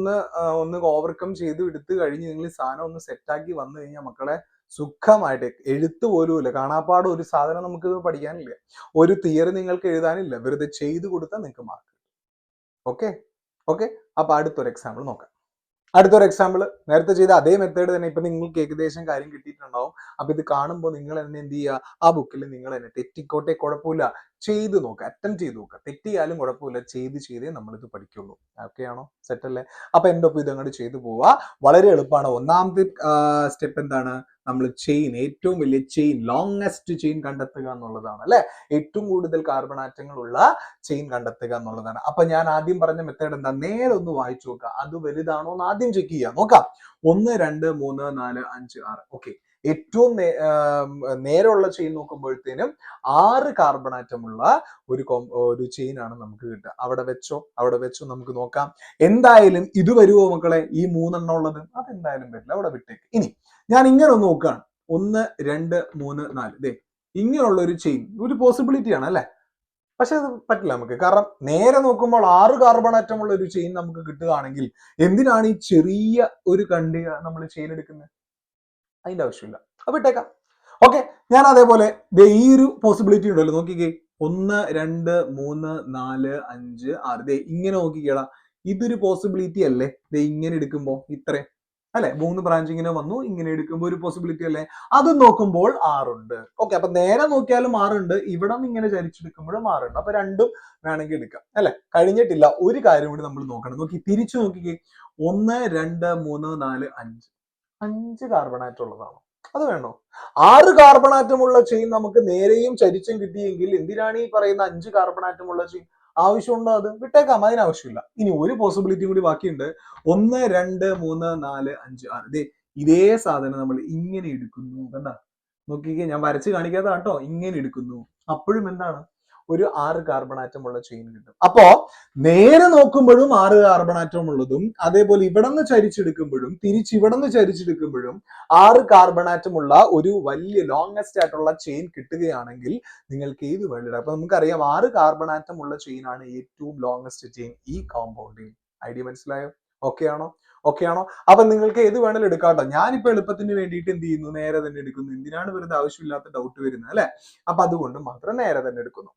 ഒന്ന് ഓവർകം ചെയ്ത് എടുത്തു കഴിഞ്ഞ് നിങ്ങൾ ഈ സാധനം ഒന്ന് സെറ്റാക്കി വന്നു കഴിഞ്ഞാൽ മക്കളെ സുഖമായിട്ട്, എഴുത്ത് പോലുമില്ല, കാണാപ്പാടും ഒരു സാധനം നമുക്ക് പഠിക്കാനില്ല, ഒരു തിയറി നിങ്ങൾക്ക് എഴുതാനില്ല, വെറുതെ ചെയ്ത് കൊടുത്താൽ നിങ്ങൾക്ക് മാർക്ക്. ഓക്കെ, അപ്പൊ അടുത്തൊരു എക്സാമ്പിൾ നോക്കാം. അടുത്തൊരു എക്സാമ്പിൾ നേരത്തെ ചെയ്ത അതേ മെത്തേഡ് തന്നെ. ഇപ്പൊ നിങ്ങൾക്ക് ഏകദേശം കാര്യം കിട്ടിയിട്ടുണ്ടാവും. അപ്പൊ ഇത് കാണുമ്പോൾ നിങ്ങൾ തന്നെ എന്ത് ചെയ്യുക? ആ ബുക്കിൽ നിങ്ങൾ തന്നെ തെറ്റിക്കോട്ടെ കുഴപ്പമില്ല, ചെയ്ത് നോക്കുക, അറ്റംപ്റ്റ് ചെയ്ത് നോക്കുക. തെറ്റിയാലും കുഴപ്പമില്ല, ചെയ്തേ നമ്മളിത് പഠിക്കുള്ളൂ. ഓക്കെ ആണോ? സെറ്റ് അല്ലേ? അപ്പൊ എൻ്റെ ഒപ്പം ഇതങ്ങോട്ട് ചെയ്തു പോവുക. വളരെ എളുപ്പമാണ്. 1ാമത്തെ സ്റ്റെപ്പ് എന്താണ്? നമ്മൾ ചെയിൻ, ഏറ്റവും വലിയ ചെയിൻ, ലോങ്സ്റ്റ് ചെയിൻ കണ്ടെത്തുക എന്നുള്ളതാണ് അല്ലെ? ഏറ്റവും കൂടുതൽ കാർബൺ ആറ്റങ്ങളുള്ള ചെയിൻ കണ്ടെത്തുക എന്നുള്ളതാണ്. അപ്പൊ ഞാൻ ആദ്യം പറഞ്ഞ മെത്തേഡ് എന്താ? നേരെ ഒന്ന് വായിച്ചു നോക്കുക, അത് വലുതാണോ എന്ന് ആദ്യം ചെക്ക് ചെയ്യുക. നോക്കാം. 1 2 3 4 5 6. ഓക്കെ, ഏറ്റവും നേരെയുള്ള ചെയിൻ നോക്കുമ്പോഴത്തേനും 6 കാർബൺ ആറ്റമുള്ള ഒരു ചെയിൻ ആണ് നമുക്ക് കിട്ടുക. അവിടെ വെച്ചോ നമുക്ക് നോക്കാം. എന്തായാലും ഇത് വരുമോ മക്കളെ? ഈ 3 എണ്ണം ഉള്ളത് അതെന്തായാലും വരില്ല, അവിടെ വിട്ടേക്ക്. ഇനി ഞാൻ ഇങ്ങനെ ഒന്ന് നോക്കുകയാണ്. 1 2 3 4. ദേ ഇങ്ങനെയുള്ള ഒരു ചെയിൻ ഒരു പോസിബിലിറ്റി ആണ് അല്ലെ? പക്ഷെ അത് പറ്റില്ല നമുക്ക്. കാരണം നേരെ നോക്കുമ്പോൾ 6 കാർബൺ ആറ്റമുള്ള ഒരു ചെയിൻ നമുക്ക് കിട്ടുകയാണെങ്കിൽ എന്തിനാണ് ഈ ചെറിയ ഒരു കണ്ടിക നമ്മൾ ചെയിൻ എടുക്കുന്നത്? അതിന്റെ ആവശ്യമില്ല, അപ്പൊ ഇട്ടേക്കാം. ഓക്കെ, ഞാൻ അതേപോലെ ഈ ഒരു പോസിബിലിറ്റി ഉണ്ടല്ലോ, നോക്കിക്കേ. 1 2 3 4 5 6 ദേ ഇങ്ങനെ നോക്കിക്കേടാ, ഇതൊരു പോസിബിലിറ്റി അല്ലേ? ദേ ഇങ്ങനെ എടുക്കുമ്പോ ഇത്രയും അല്ലെ, 3 ബ്രാഞ്ച് ഇങ്ങനെ വന്നു, ഇങ്ങനെ എടുക്കുമ്പോൾ ഒരു പോസിബിലിറ്റി അല്ലേ? അത് നോക്കുമ്പോൾ 6 ഉണ്ട്. ഓക്കെ, അപ്പൊ നേരെ നോക്കിയാലും 6 ഉണ്ട്, ഇവിടെ നിന്ന് ഇങ്ങനെ ചരിച്ചെടുക്കുമ്പോഴും 6 ഉണ്ട്. അപ്പൊ രണ്ടും വേണമെങ്കിൽ എടുക്കാം അല്ലെ. കഴിഞ്ഞിട്ടില്ല, ഒരു കാര്യം കൂടി നമ്മൾ നോക്കണം. നോക്കി തിരിച്ചു നോക്കിക്കേ, 1 2 3 4 5 5 കാർബൺ ആറ്റം ഉള്ളതാണ്. അത് വേണോ? 6 കാർബൺ ആറ്റമുള്ള ചെയിൻ നമുക്ക് നേരെയും ചരിച്ചും കിട്ടിയെങ്കിൽ എന്തിനാണ് ഈ പറയുന്ന 5 കാർബൺ ആറ്റമുള്ള ചെയിൻ? ആവശ്യമുണ്ടോ? അത് വിട്ടേക്കാം, അതിനാവശ്യമില്ല. ഇനി ഒരു പോസിബിലിറ്റി കൂടി ബാക്കിയുണ്ട്. 1 2 3 4 5 6 ഇതേ സാധനം നമ്മൾ ഇങ്ങനെ എടുക്കുന്നു. കണ്ട, നോക്കിക്കേ, ഞാൻ വരച്ച് കാണിക്കാത്ത കേട്ടോ. ഇങ്ങനെ എടുക്കുന്നു, അപ്പോഴും എന്താണ്? ഒരു 6 കാർബൺ ആറ്റം ഉള്ള ചെയിൻ കിട്ടും. അപ്പോ നേരെ നോക്കുമ്പോഴും 6 കാർബൺ ആറ്റം ഉള്ളതും, അതേപോലെ ഇവിടെ നിന്ന് ചരിച്ചെടുക്കുമ്പോഴും തിരിച്ച് ഇവിടെ നിന്ന് ചരിച്ചെടുക്കുമ്പോഴും 6 കാർബൺ ആറ്റം ഉള്ള ഒരു വലിയ ലോങ്സ്റ്റ് ആയിട്ടുള്ള ചെയിൻ കിട്ടുകയാണെങ്കിൽ നിങ്ങൾക്ക് ഏത് വേണ്ടിയിടാം. അപ്പൊ നമുക്കറിയാം 6 കാർബൺ ആറ്റം ഉള്ള ചെയിൻ ആണ് ഏറ്റവും ലോങ്സ്റ്റ് ചെയിൻ ഈ കോമ്പൗണ്ടിൽ. ഐഡിയ മനസ്സിലായോ? ഓക്കെ ആണോ? ഓക്കെ ആണോ? അപ്പൊ നിങ്ങൾക്ക് ഏത് വേണമെങ്കിലും എടുക്കാട്ടോ. ഞാനിപ്പോ എളുപ്പത്തിന് വേണ്ടിയിട്ട് എന്ത് ചെയ്യുന്നു? നേരെ തന്നെ എടുക്കുന്നു. എന്തിനാണ് വെറുതെ ആവശ്യമില്ലാത്ത ഡൗട്ട് വരുന്നത് അല്ലെ? അപ്പൊ അതുകൊണ്ട് മാത്രം നേരെ തന്നെ എടുക്കുന്നു.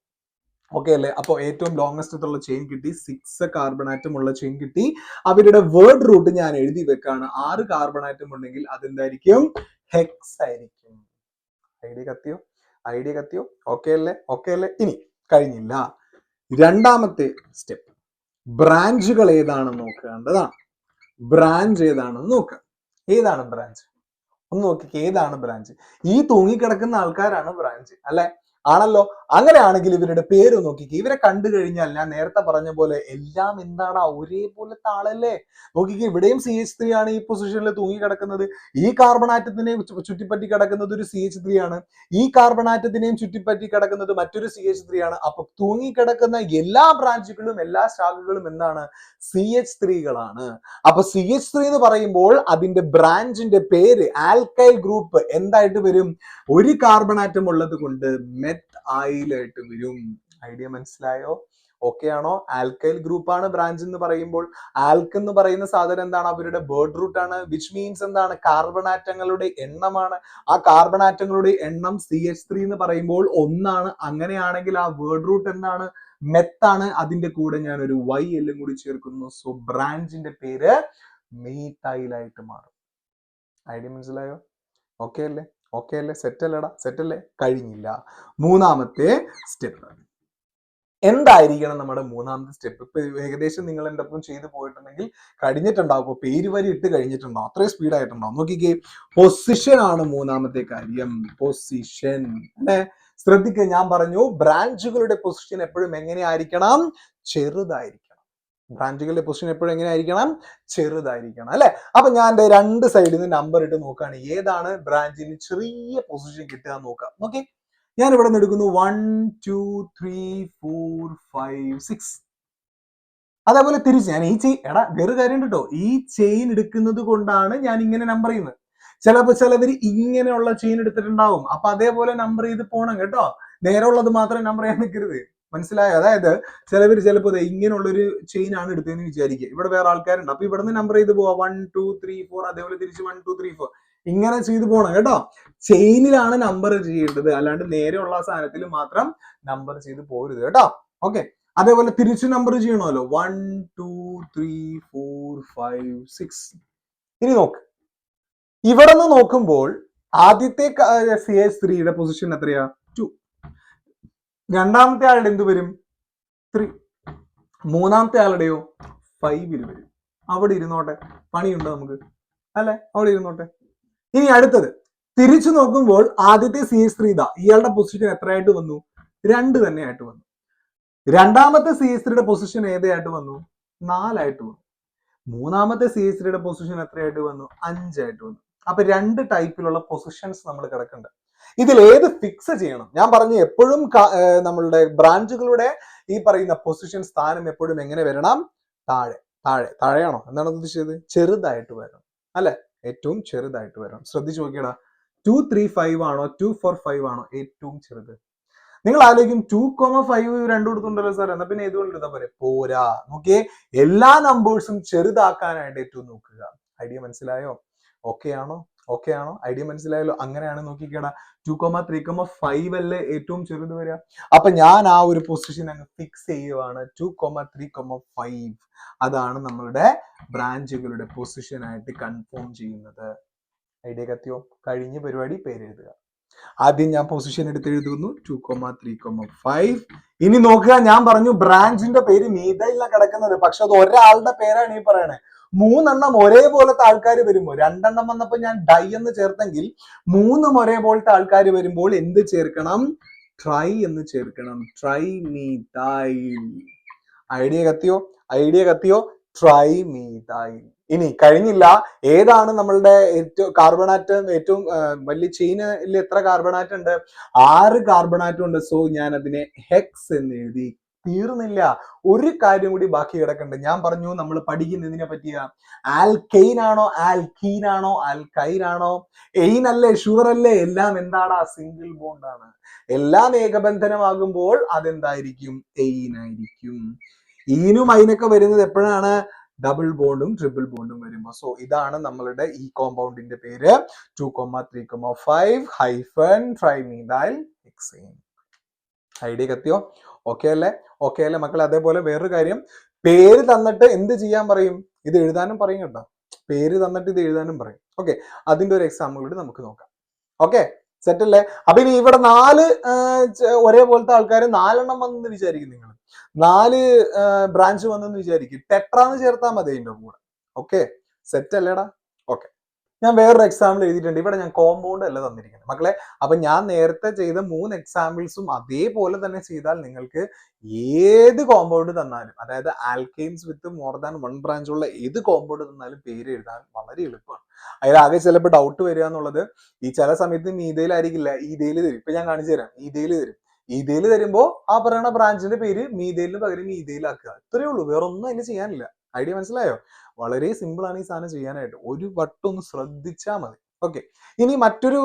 ഓക്കെ അല്ലേ? അപ്പൊ ഏറ്റവും ലോങ്സ്റ്റ് ഉള്ള ചെയിൻ കിട്ടി, 6 കാർബൺ ആറ്റം ഉള്ള ചെയിൻ കിട്ടി. അവരുടെ വേർഡ് റൂട്ട് ഞാൻ എഴുതി വെക്കാണ്. 6 കാർബൺ ആറ്റം ഉണ്ടെങ്കിൽ അതെന്തായിരിക്കും? ഹെക്സ് ആയിരിക്കും. ഐഡിയ കത്തിയോ? ഐഡിയ കത്തിയോ? ഓക്കെ അല്ലേ? ഓക്കെ അല്ലേ? ഇനി കഴിഞ്ഞില്ല, രണ്ടാമത്തെ സ്റ്റെപ്പ് ബ്രാഞ്ചുകൾ ഏതാണെന്ന് നോക്കേണ്ടതാണ്. ബ്രാഞ്ച് ഏതാണെന്ന് നോക്കുക. ഏതാണ് ബ്രാഞ്ച്? ഒന്ന് നോക്കിക്കേ, ഏതാണ് ബ്രാഞ്ച്? ഈ തൂങ്ങിക്കിടക്കുന്ന ആൾക്കാരാണ് ബ്രാഞ്ച് അല്ലെ? ആണല്ലോ. അങ്ങനെയാണെങ്കിൽ ഇവരുടെ പേര് നോക്കിക്കേ. ഇവരെ കണ്ടു കഴിഞ്ഞാൽ ഞാൻ നേരത്തെ പറഞ്ഞ പോലെ എല്ലാം എന്താണ്? ഒരേപോലത്തെ ആളല്ലേ? നോക്കിക്കേ, ഇവിടെയും CH3 ആണ് ഈ പൊസിഷനിൽ തൂങ്ങിക്കിടക്കുന്നത്. ഈ കാർബൺ ആറ്റത്തിനെയും ചുറ്റിപ്പറ്റി കിടക്കുന്നത് ഒരു CH3 ആണ്. ഈ കാർബൺ ആറ്റത്തിനെയും ചുറ്റിപ്പറ്റി കിടക്കുന്നത് മറ്റൊരു CH3 ആണ്. അപ്പൊ തൂങ്ങിക്കിടക്കുന്ന എല്ലാ ബ്രാഞ്ചുകളും എല്ലാ ശാഖകളും എന്താണ്? CH3കളാണ്. അപ്പൊ CH3 എന്ന് പറയുമ്പോൾ അതിന്റെ ബ്രാഞ്ചിന്റെ പേര് ആൽക്കൈൽ ഗ്രൂപ്പ് എന്തായിട്ട് വരും? ഒരു കാർബൺ ആറ്റം ഉള്ളത് കൊണ്ട് മെത്തൈലായിട്ട് വരും. ഐഡിയ മനസ്സിലായോ? ഓക്കെ ആണോ? ആൽക്കൈൽ ഗ്രൂപ്പ് ആണ് ബ്രാഞ്ച് എന്ന് പറയുമ്പോൾ. ആൽക്ക് എന്ന് പറയുന്ന സാധനം എന്താണ്? അവരുടെ വേർഡ് റൂട്ട് ആണ്. വിച്ച് മീൻസ് എന്താണ്? കാർബൺ ആറ്റങ്ങളുടെ എണ്ണമാണ്. ആ കാർബൺ ആറ്റങ്ങളുടെ എണ്ണം CH3 എന്ന് പറയുമ്പോൾ 1 ആണ്. അങ്ങനെയാണെങ്കിൽ ആ വേർഡ് റൂട്ട് എന്താണ്? മെത്താണ്. അതിന്റെ കൂടെ ഞാൻ ഒരു YL കൂടി ചേർക്കുന്നു. സോ ബ്രാഞ്ചിന്റെ പേര് മീഥൈലായിട്ട് മാറും. ഐഡിയ മനസ്സിലായോ? ഓക്കെ അല്ലേ? ഓക്കെ അല്ലേ? സെറ്റ് അല്ലേടാ? സെറ്റ് അല്ലേ? കഴിഞ്ഞില്ല. മൂന്നാമത്തെ സ്റ്റെപ്പ് എന്തായിരിക്കണം? നമ്മുടെ മൂന്നാമത്തെ സ്റ്റെപ്പ് ഇപ്പൊ ഏകദേശം നിങ്ങൾ എൻ്റെ ഒപ്പം ചെയ്തു പോയിട്ടുണ്ടെങ്കിൽ കഴിഞ്ഞിട്ടുണ്ടാവും. ഇപ്പൊ പേര് വരി ഇട്ട് കഴിഞ്ഞിട്ടുണ്ടാവും. അത്രയും സ്പീഡ് ആയിട്ടുണ്ടാവും. നോക്കിക്കേ, പൊസിഷൻ ആണ് മൂന്നാമത്തെ കാര്യം. പൊസിഷൻ അല്ലെ? ശ്രദ്ധിക്കുക, ഞാൻ പറഞ്ഞു ബ്രാഞ്ചുകളുടെ പൊസിഷൻ എപ്പോഴും എങ്ങനെയായിരിക്കണം? ചെറുതായിരിക്കണം. ബ്രാഞ്ചുകളുടെ പൊസിഷൻ എപ്പോഴും എങ്ങനെയായിരിക്കണം? ചെറുതായിരിക്കണം അല്ലെ? അപ്പൊ ഞാൻ രണ്ട് സൈഡിൽ നിന്ന് നമ്പർ ഇട്ട് നോക്കുകയാണ്. ഏതാണ് ബ്രാഞ്ചിന് ചെറിയ പൊസിഷൻ കിട്ടുക നോക്കാം. ഓക്കെ, ഞാൻ ഇവിടെ നിന്ന് എടുക്കുന്നു 1 2 3 4 5 6. അതേപോലെ തിരിച്ച് ഞാൻ വേറെ കാര്യം കേട്ടോ, ഈ ചെയിൻ എടുക്കുന്നത് കൊണ്ടാണ് ഞാൻ ഇങ്ങനെ നമ്പർ ചെയ്യുന്നത്. ചിലവർ ഇങ്ങനെയുള്ള ചെയിൻ എടുത്തിട്ടുണ്ടാവും. അപ്പൊ അതേപോലെ നമ്പർ ചെയ്ത് പോണം കേട്ടോ. നേരെ ഉള്ളത് മാത്രം നമ്പർ ചെയ്യാൻ നിൽക്കരുത്. മനസ്സിലായോ? അതായത് ചിലപ്പോൾ ഇങ്ങനെയുള്ളൊരു ചെയിൻ ആണ് എടുത്തതെന്ന് വിചാരിക്കുക. ഇവിടെ വേറെ ആൾക്കാരുണ്ട്. അപ്പൊ ഇവിടെ നിന്ന് നമ്പർ ചെയ്ത് പോവാ 1 2 3 4. അതേപോലെ തിരിച്ച് 1 2 3 4 ഇങ്ങനെ ചെയ്ത് പോണം കേട്ടോ. ചെയിനിലാണ് നമ്പർ ചെയ്യേണ്ടത്, അല്ലാണ്ട് നേരെയുള്ള സാധനത്തിൽ മാത്രം നമ്പർ ചെയ്ത് പോരുത് കേട്ടോ. ഓക്കെ, അതേപോലെ തിരിച്ച് നമ്പർ ചെയ്യണമല്ലോ. 1 2 3 4 5 6. ഇനി നോക്ക്, ഇവിടെ നിന്ന് നോക്കുമ്പോൾ ആദ്യത്തെ CH3യുടെ പൊസിഷൻ എത്രയാ? 2. രണ്ടാമത്തെ ആളുടെ എന്ത് വരും? 3. മൂന്നാമത്തെ ആളുടെയോ? 5ൽ വരും. അവിടെ ഇരുന്നോട്ടെ, പണിയുണ്ടോ നമുക്ക് അല്ലെ? അവിടെ ഇരുന്നോട്ടെ. ഇനി അടുത്തത് തിരിച്ചു നോക്കുമ്പോൾ ആദ്യത്തെ CH3 ഇയാളുടെ പൊസിഷൻ എത്രയായിട്ട് വന്നു? 2 തന്നെ ആയിട്ട് വന്നു. രണ്ടാമത്തെ CH3യുടെ പൊസിഷൻ ഏതായിട്ട് വന്നു? 4 ആയിട്ട് വന്നു. മൂന്നാമത്തെ CH3യുടെ പൊസിഷൻ എത്രയായിട്ട് വന്നു? 5 ആയിട്ട് വന്നു. അപ്പൊ 2 ടൈപ്പിലുള്ള പൊസിഷൻസ് നമ്മൾ കിടക്കുന്നുണ്ട്. ഇതിൽ ഏത് ഫിക്സ് ചെയ്യണം? ഞാൻ പറഞ്ഞു എപ്പോഴും നമ്മളുടെ ബ്രാഞ്ചുകളുടെ ഈ പറയുന്ന പൊസിഷൻ സ്ഥാനം എപ്പോഴും എങ്ങനെ വരണം? താഴെയാണോ? എന്താണ് ഉദ്ദേശിച്ചത്? ചെറുതായിട്ട് വരണം അല്ലെ? ഏറ്റവും ചെറുതായിട്ട് വരണം. ശ്രദ്ധിച്ചു നോക്കിയടാ, 2 3 5 ആണോ 2 4 5 ആണോ ഏറ്റവും ചെറുത്? നിങ്ങൾ ആലോചിക്കും 2,5 രണ്ടു കൊടുത്തുണ്ടല്ലോ സാർ, എന്നാ പിന്നെ ഏതുകൊണ്ട് എടുത്താൽ പോരെ? പോരാ. നോക്കിയേ, എല്ലാ നമ്പേഴ്സും ചെറുതാക്കാനായിട്ട് ഏറ്റവും നോക്കുക. ഐഡിയ മനസ്സിലായോ? ഓക്കെ ആണോ? ഓക്കെ ആണോ? ഐഡിയ മനസ്സിലായല്ലോ? അങ്ങനെയാണ് നോക്കിക്കേടാ 2,3,5 അല്ലേ ഏറ്റവും ചെറുത് വരിക. അപ്പൊ ഞാൻ ആ ഒരു പൊസിഷൻ അങ്ങ് ഫിക്സ് ചെയ്യുവാണ് 2,3,5. അതാണ് നമ്മളുടെ ബ്രാഞ്ചുകളുടെ പൊസിഷൻ ആയിട്ട് കൺഫേം ചെയ്യുന്നത്. ഐഡിയ കത്തിയോ? കഴിഞ്ഞ പരിപാടി പേരെഴുതുക. ആദ്യം ഞാൻ പൊസിഷൻ എടുത്ത് എഴുതുന്നു 2,3,5. ഇനി നോക്കുക, ഞാൻ പറഞ്ഞു ബ്രാഞ്ചിന്റെ പേര് മീഥൈലാണ് കിടക്കുന്നത്, പക്ഷെ അത് ഒരാളുടെ പേരാണ് ഈ പറയണേ. 3 ഒരേപോലത്തെ ആൾക്കാർ വരുമ്പോൾ, 2 വന്നപ്പോ ഞാൻ ഡൈ എന്ന് ചേർത്തെങ്കിൽ 3 ഒരേപോലത്തെ ആൾക്കാർ വരുമ്പോൾ എന്ത് ചേർക്കണം? ട്രൈ എന്ന് ചേർക്കണം. Tri methyl. ഐഡിയ കത്തിയോ? ഐഡിയ കത്തിയോ? Tri methyl. ഇനി കഴിഞ്ഞില്ല. ഏതാണ് നമ്മളുടെ ഏറ്റവും കാർബൺ ആറ്റം? ഏറ്റവും വലിയ ചെയിനിൽ എത്ര കാർബൺ ആറ്റം ഉണ്ട്? 6 കാർബൺ ആറ്റം ഉണ്ട്. സോ ഞാൻ അതിനെ ഹെക്സ് എന്ന് എഴുതി. തീർന്നില്ല, ഒരു കാര്യം കൂടി ബാക്കി കിടക്കണ്ട്. ഞാൻ പറഞ്ഞു നമ്മൾ പഠിക്കുന്നതിനെ പറ്റിയ ആൽക്കെയിൻ ആണോ ആൽക്കീൻ ആണോ ആൽക്കൈൻ ആണോ? എയിൻ അല്ലേ? ഷുവർ അല്ലേ? എല്ലാം എന്താടാ? സിംഗിൾ ബോണ്ട് ആണ്. എല്ലാം ഏകബന്ധനമാകുമ്പോൾ അതെന്തായിരിക്കും? എയിൻ ആയിരിക്കും. ഈനും ഐനൊക്കെ വരുന്നത് എപ്പോഴാണ്? ഡബിൾ ബോണ്ടും ട്രിപ്പിൾ ബോണ്ടും വരുമ്പോൾ. സോ ഇതാണ് നമ്മളുടെ ഈ കോമ്പൗണ്ടിന്റെ പേര് 2,3,5 ഹൈഫൻ ട്രൈമീഥൈൽ ഹെക്സെയിൻ. ഐഡിയ കത്തിയോ? ഓക്കെ അല്ലേ? ഓക്കെ അല്ലേ മക്കളെ? അതേപോലെ വേറൊരു കാര്യം, പേര് തന്നിട്ട് എന്ത് ചെയ്യാൻ പറയും? ഇത് എഴുതാനും പറയും കേട്ടോ. പേര് തന്നിട്ട് ഇത് എഴുതാനും പറയും. ഓക്കെ, അതിന്റെ ഒരു എക്സാമ്പിൾ കൂടി നമുക്ക് നോക്കാം. ഓക്കെ, സെറ്റ് അല്ലേ? അപ്പൊ ഇനി ഇവിടെ 4 ഒരേപോലത്തെ ആൾക്കാർ 4 വന്നെന്ന് വിചാരിക്കും നിങ്ങൾ. 4 ബ്രാഞ്ച് വന്നെന്ന് വിചാരിക്കും. ടെട്രാന്ന് ചേർത്താൽ മതി അതിന്റെ കൂടെ. ഓക്കെ, സെറ്റ് അല്ലേടാ? ഓക്കെ, ഞാൻ വേറൊരു എക്സാമ്പിൾ എഴുതിയിട്ടുണ്ട്. ഇവിടെ ഞാൻ കോമ്പൗണ്ട് അല്ല തന്നിരിക്കുന്നത് മക്കളെ. അപ്പൊ ഞാൻ നേരത്തെ ചെയ്ത 3 എക്സാമ്പിൾസും അതേപോലെ തന്നെ ചെയ്താൽ നിങ്ങൾക്ക് ഏത് കോമ്പൗണ്ട് തന്നാലും, അതായത് ആൽക്കെയിൻസ് വിത്ത് മോർ ദാൻ 1 ബ്രാഞ്ച് ഉള്ള ഏത് കോമ്പൗണ്ട് തന്നാലും പേര് എഴുതാൻ വളരെ എളുപ്പമാണ്. അതിൽ ആകെ ചിലപ്പോൾ ഡൗട്ട് വരിക എന്നുള്ളത്, ഈ ചില സമയത്ത് മീഥൈലായിരിക്കില്ല, ഈഥൈൽ തരും. ഇപ്പൊ ഞാൻ കാണിച്ചു തരാം. ഈഥൈൽ തരും. ഈഥൈൽ തരുമ്പോ ആ പറയുന്ന ബ്രാഞ്ചിന്റെ പേര് മീഥൈലിന് പകരം ഈഥൈലാക്കുക. ഇത്രയേ ഉള്ളൂ, വേറെ ഒന്നും അതിന് ചെയ്യാനില്ല. ഐഡിയ മനസ്സിലായോ? വളരെ സിമ്പിൾ ആണ് ഈ സാധനം ചെയ്യാനായിട്ട്. ഒരു വട്ടം ഒന്ന് ശ്രദ്ധിച്ചാൽ മതി. ഓക്കെ, ഇനി മറ്റൊരു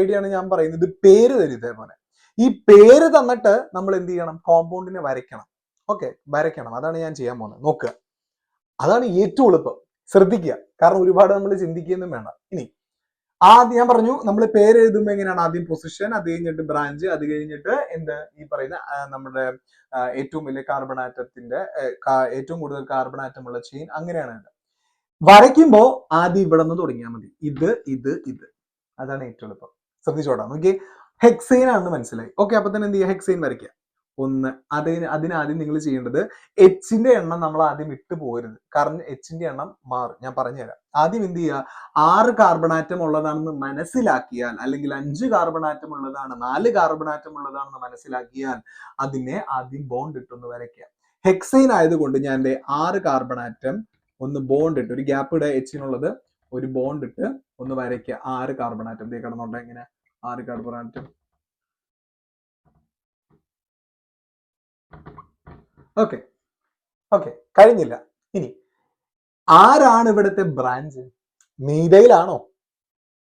ഐഡിയ ആണ് ഞാൻ പറയുന്നത്. പേര് തരും ഇതേപോലെ. ഈ പേര് തന്നിട്ട് നമ്മൾ എന്ത് ചെയ്യണം? കോമ്പൗണ്ടിനെ വരയ്ക്കണം. ഓക്കെ, വരയ്ക്കണം. അതാണ് ഞാൻ ചെയ്യാൻ പോകുന്നത്. നോക്കുക, അതാണ് ഏറ്റവും എളുപ്പം. ശ്രദ്ധിക്കുക, കാരണം ഒരുപാട് നമ്മൾ ചിന്തിക്കുകയൊന്നും വേണ്ട. ഇനി ആദ്യം ഞാൻ പറഞ്ഞു, നമ്മൾ പേര് എഴുതുമ്പോൾ എങ്ങനെയാണ്? ആദ്യം പൊസിഷൻ, അത് കഴിഞ്ഞിട്ട് ബ്രാഞ്ച്, അത് കഴിഞ്ഞിട്ട് എന്ത് ഈ പറയുന്ന നമ്മുടെ ഏറ്റവും വലിയ കാർബൺ ആറ്റത്തിന്റെ ഏറ്റവും കൂടുതൽ കാർബൺ ആറ്റം ഉള്ള ചെയിൻ, അങ്ങനെയാണ്. വരയ്ക്കുമ്പോ ആദ്യം ഇവിടെ നിന്ന് തുടങ്ങിയാൽ മതി. ഇത് ഇത് ഇത്, അതാണ് ഏറ്റവും എളുപ്പം. ശ്രദ്ധിച്ചോടാ. നോക്കി, ഹെക്സെയിൻ ആണെന്ന് മനസ്സിലായി. ഓക്കെ, അപ്പൊ തന്നെ എന്ത് ചെയ്യുക? ഹെക്സെയിൻ വരയ്ക്കുക. അതിനാദ്യം നിങ്ങൾ ചെയ്യേണ്ടത്, എച്ചിന്റെ എണ്ണം നമ്മൾ ആദ്യം ഇട്ട് പോകരുത്. കാരണം എച്ചിന്റെ എണ്ണം മാറും. ഞാൻ പറഞ്ഞുതരാം. ആദ്യം എന്ത് ചെയ്യുക? 6 കാർബൺ ആറ്റം ഉള്ളതാണെന്ന് മനസ്സിലാക്കിയാൽ, അല്ലെങ്കിൽ 5 കാർബൺ ആറ്റം ഉള്ളതാണ്, 4 കാർബൺ ആറ്റം ഉള്ളതാണെന്ന് മനസ്സിലാക്കിയാൽ അതിനെ ആദ്യം ബോണ്ട് ഇട്ടൊന്ന് വരയ്ക്കുക. ഹെക്സെയിൻ ആയതുകൊണ്ട് ഞാൻ 6 കാർബൺ ആറ്റം ഒന്ന് ബോണ്ട് ഇട്ട്, ഒരു ഗ്യാപ്പ് ഇടുക, എച്ചിനുള്ളത് ഒരു ബോണ്ട് ഇട്ട് ഒന്ന് വരയ്ക്കുക. 6 കാർബൺ ആറ്റം കിടന്നോട്ടെ. എങ്ങനെ? 6 കാർബൺ ആറ്റം. ഓക്കെ ഓക്കെ, കഴിഞ്ഞില്ല. ഇനി ആരാണ് ഇവിടുത്തെ ബ്രാഞ്ച്? മീഥൈലാണോ?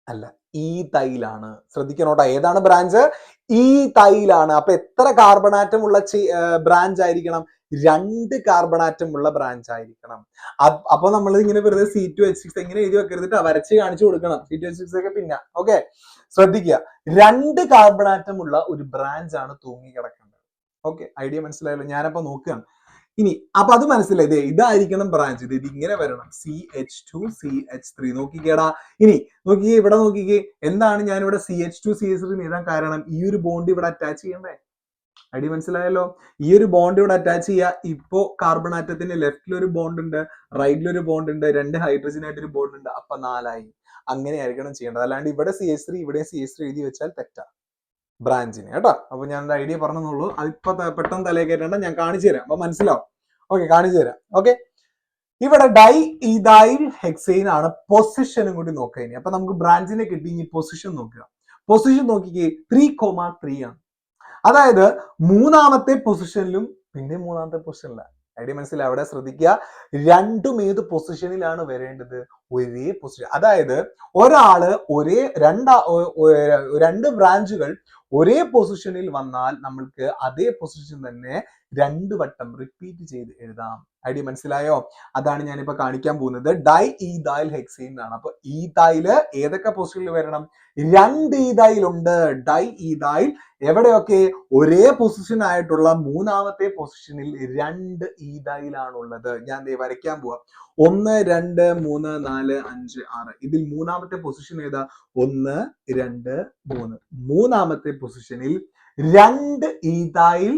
അല്ല, ഈഥൈലാണ്. ശ്രദ്ധിക്കണോട്ടോ, ഏതാണ് ബ്രാഞ്ച്? ഈഥൈലാണ്. അപ്പൊ എത്ര കാർബൺ ആറ്റം ഉള്ള ബ്രാഞ്ച് ആയിരിക്കണം? 2 കാർബൺ ആറ്റം ഉള്ള ബ്രാഞ്ച് ആയിരിക്കണം. അപ്പൊ നമ്മൾ ഇങ്ങനെ വെറുതെ C2H6 എങ്ങനെ എഴുതി വെക്കരുതിട്ട് വരച്ച് കാണിച്ചു കൊടുക്കണം. C2H6 ഒക്കെ പിന്നെ. ഓക്കെ, ശ്രദ്ധിക്കുക, 2 കാർബൺ ആറ്റം ഉള്ള ഒരു ബ്രാഞ്ച് ആണ് തൂങ്ങി കിടക്കുന്നത്. ഓക്കെ, ഐഡിയ മനസ്സിലായല്ലോ? ഞാനപ്പോ നോക്കുകയാണ്. ഇനി അപ്പൊ അത് മനസ്സിലായി, ഇതായിരിക്കണം ബ്രാഞ്ച്. ഇത് ഇങ്ങനെ വരണം, CH2 CH3. നോക്കിക്കേടാ. ഇനി നോക്കിക്കേ, ഇവിടെ നോക്കിക്കേ, എന്താണ് ഞാൻ ഇവിടെ CH2 CH3 എഴുതാൻ കാരണം? ഈ ഒരു ബോണ്ട് ഇവിടെ അറ്റാച്ച് ചെയ്യണ്ടേ? ഐഡിയ മനസ്സിലായല്ലോ? ഈ ഒരു ബോണ്ട് ഇവിടെ അറ്റാച്ച് ചെയ്യുക. ഇപ്പോ കാർബൺ ആറ്റത്തിന് ലെഫ്റ്റിൽ ഒരു ബോണ്ട് ഉണ്ട്, റൈറ്റിൽ ഒരു ബോണ്ട് ഉണ്ട്, 2 ഹൈഡ്രജൻ ആയിട്ട് ഒരു ബോണ്ട് ഉണ്ട്. അപ്പൊ 4 ആയി. അങ്ങനെ ആയിരിക്കണം ചെയ്യേണ്ടത്. അല്ലാണ്ട് ഇവിടെ CH3 ഇവിടെ CH3 എഴുതി വെച്ചാൽ തെറ്റാ ബ്രാഞ്ചിന്, കേട്ടോ. അപ്പൊ ഞാൻ ഐഡിയ പറഞ്ഞെന്നുള്ളൂ. അതിപ്പോ പെട്ടെന്ന് തലേ കയറ്റേണ്ട, ഞാൻ കാണിച്ചു തരാം. അപ്പൊ മനസ്സിലാവും. ഓക്കെ, കാണിച്ചു തരാം. ഓക്കെ, ഇവിടെ ഡൈ ഈഥൈൽ ഹെക്സെയിൻ ആണ്. പൊസിഷനും കൂടി നോക്കുക. ഇനി അപ്പൊ നമുക്ക് ബ്രാഞ്ചിനെ കിട്ടി. ഇനി പൊസിഷൻ നോക്കുക. പൊസിഷൻ നോക്കിക്കേ, 3,3 ആണ്. അതായത് 3ാമത്തെ പൊസിഷനിലും പിന്നെ 3ാമത്തെ പൊസിഷനിലാണ്. ഐഡിയ മനസ്സിലായി? അവിടെ ശ്രദ്ധിക്കുക, രണ്ടും ഏത് പൊസിഷനിലാണ് വരേണ്ടത്? ഒരേ പൊസിഷൻ. അതായത് ഒരാള് രണ്ട് ബ്രാഞ്ചുകൾ ഒരേ പൊസിഷനിൽ വന്നാൽ നമ്മൾക്ക് അതേ പൊസിഷൻ തന്നെ 2 വട്ടം റിപ്പീറ്റ് ചെയ്ത് എഴുതാം. ഐഡിയ മനസ്സിലായോ? അതാണ് ഞാനിപ്പോ കാണിക്കാൻ പോകുന്നത്. ഡൈ ഈഥൈൽ ഹെക്സീൻ എന്നാണ്. അപ്പൊ ഈഥൈല് ഏതൊക്കെ പൊസിഷനിൽ വരണം? 2 ഈഥൈൽ ഉണ്ട്. ഡൈ ഈഥൈൽ എവിടെയൊക്കെ? ഒരേ പൊസിഷൻ ആയിട്ടുള്ള മൂന്നാമത്തെ പൊസിഷനിൽ 2 ഈഥൈലാണുള്ളത്. ഞാൻ ദേ വരയ്ക്കാൻ പോവാം. 1 2 3 4 5 6. ഇതിൽ മൂന്നാമത്തെ പൊസിഷൻ ഏതാ? 1 2 3. മൂന്നാമത്തെ പൊസിഷനിൽ 2 ഈഥൈൽ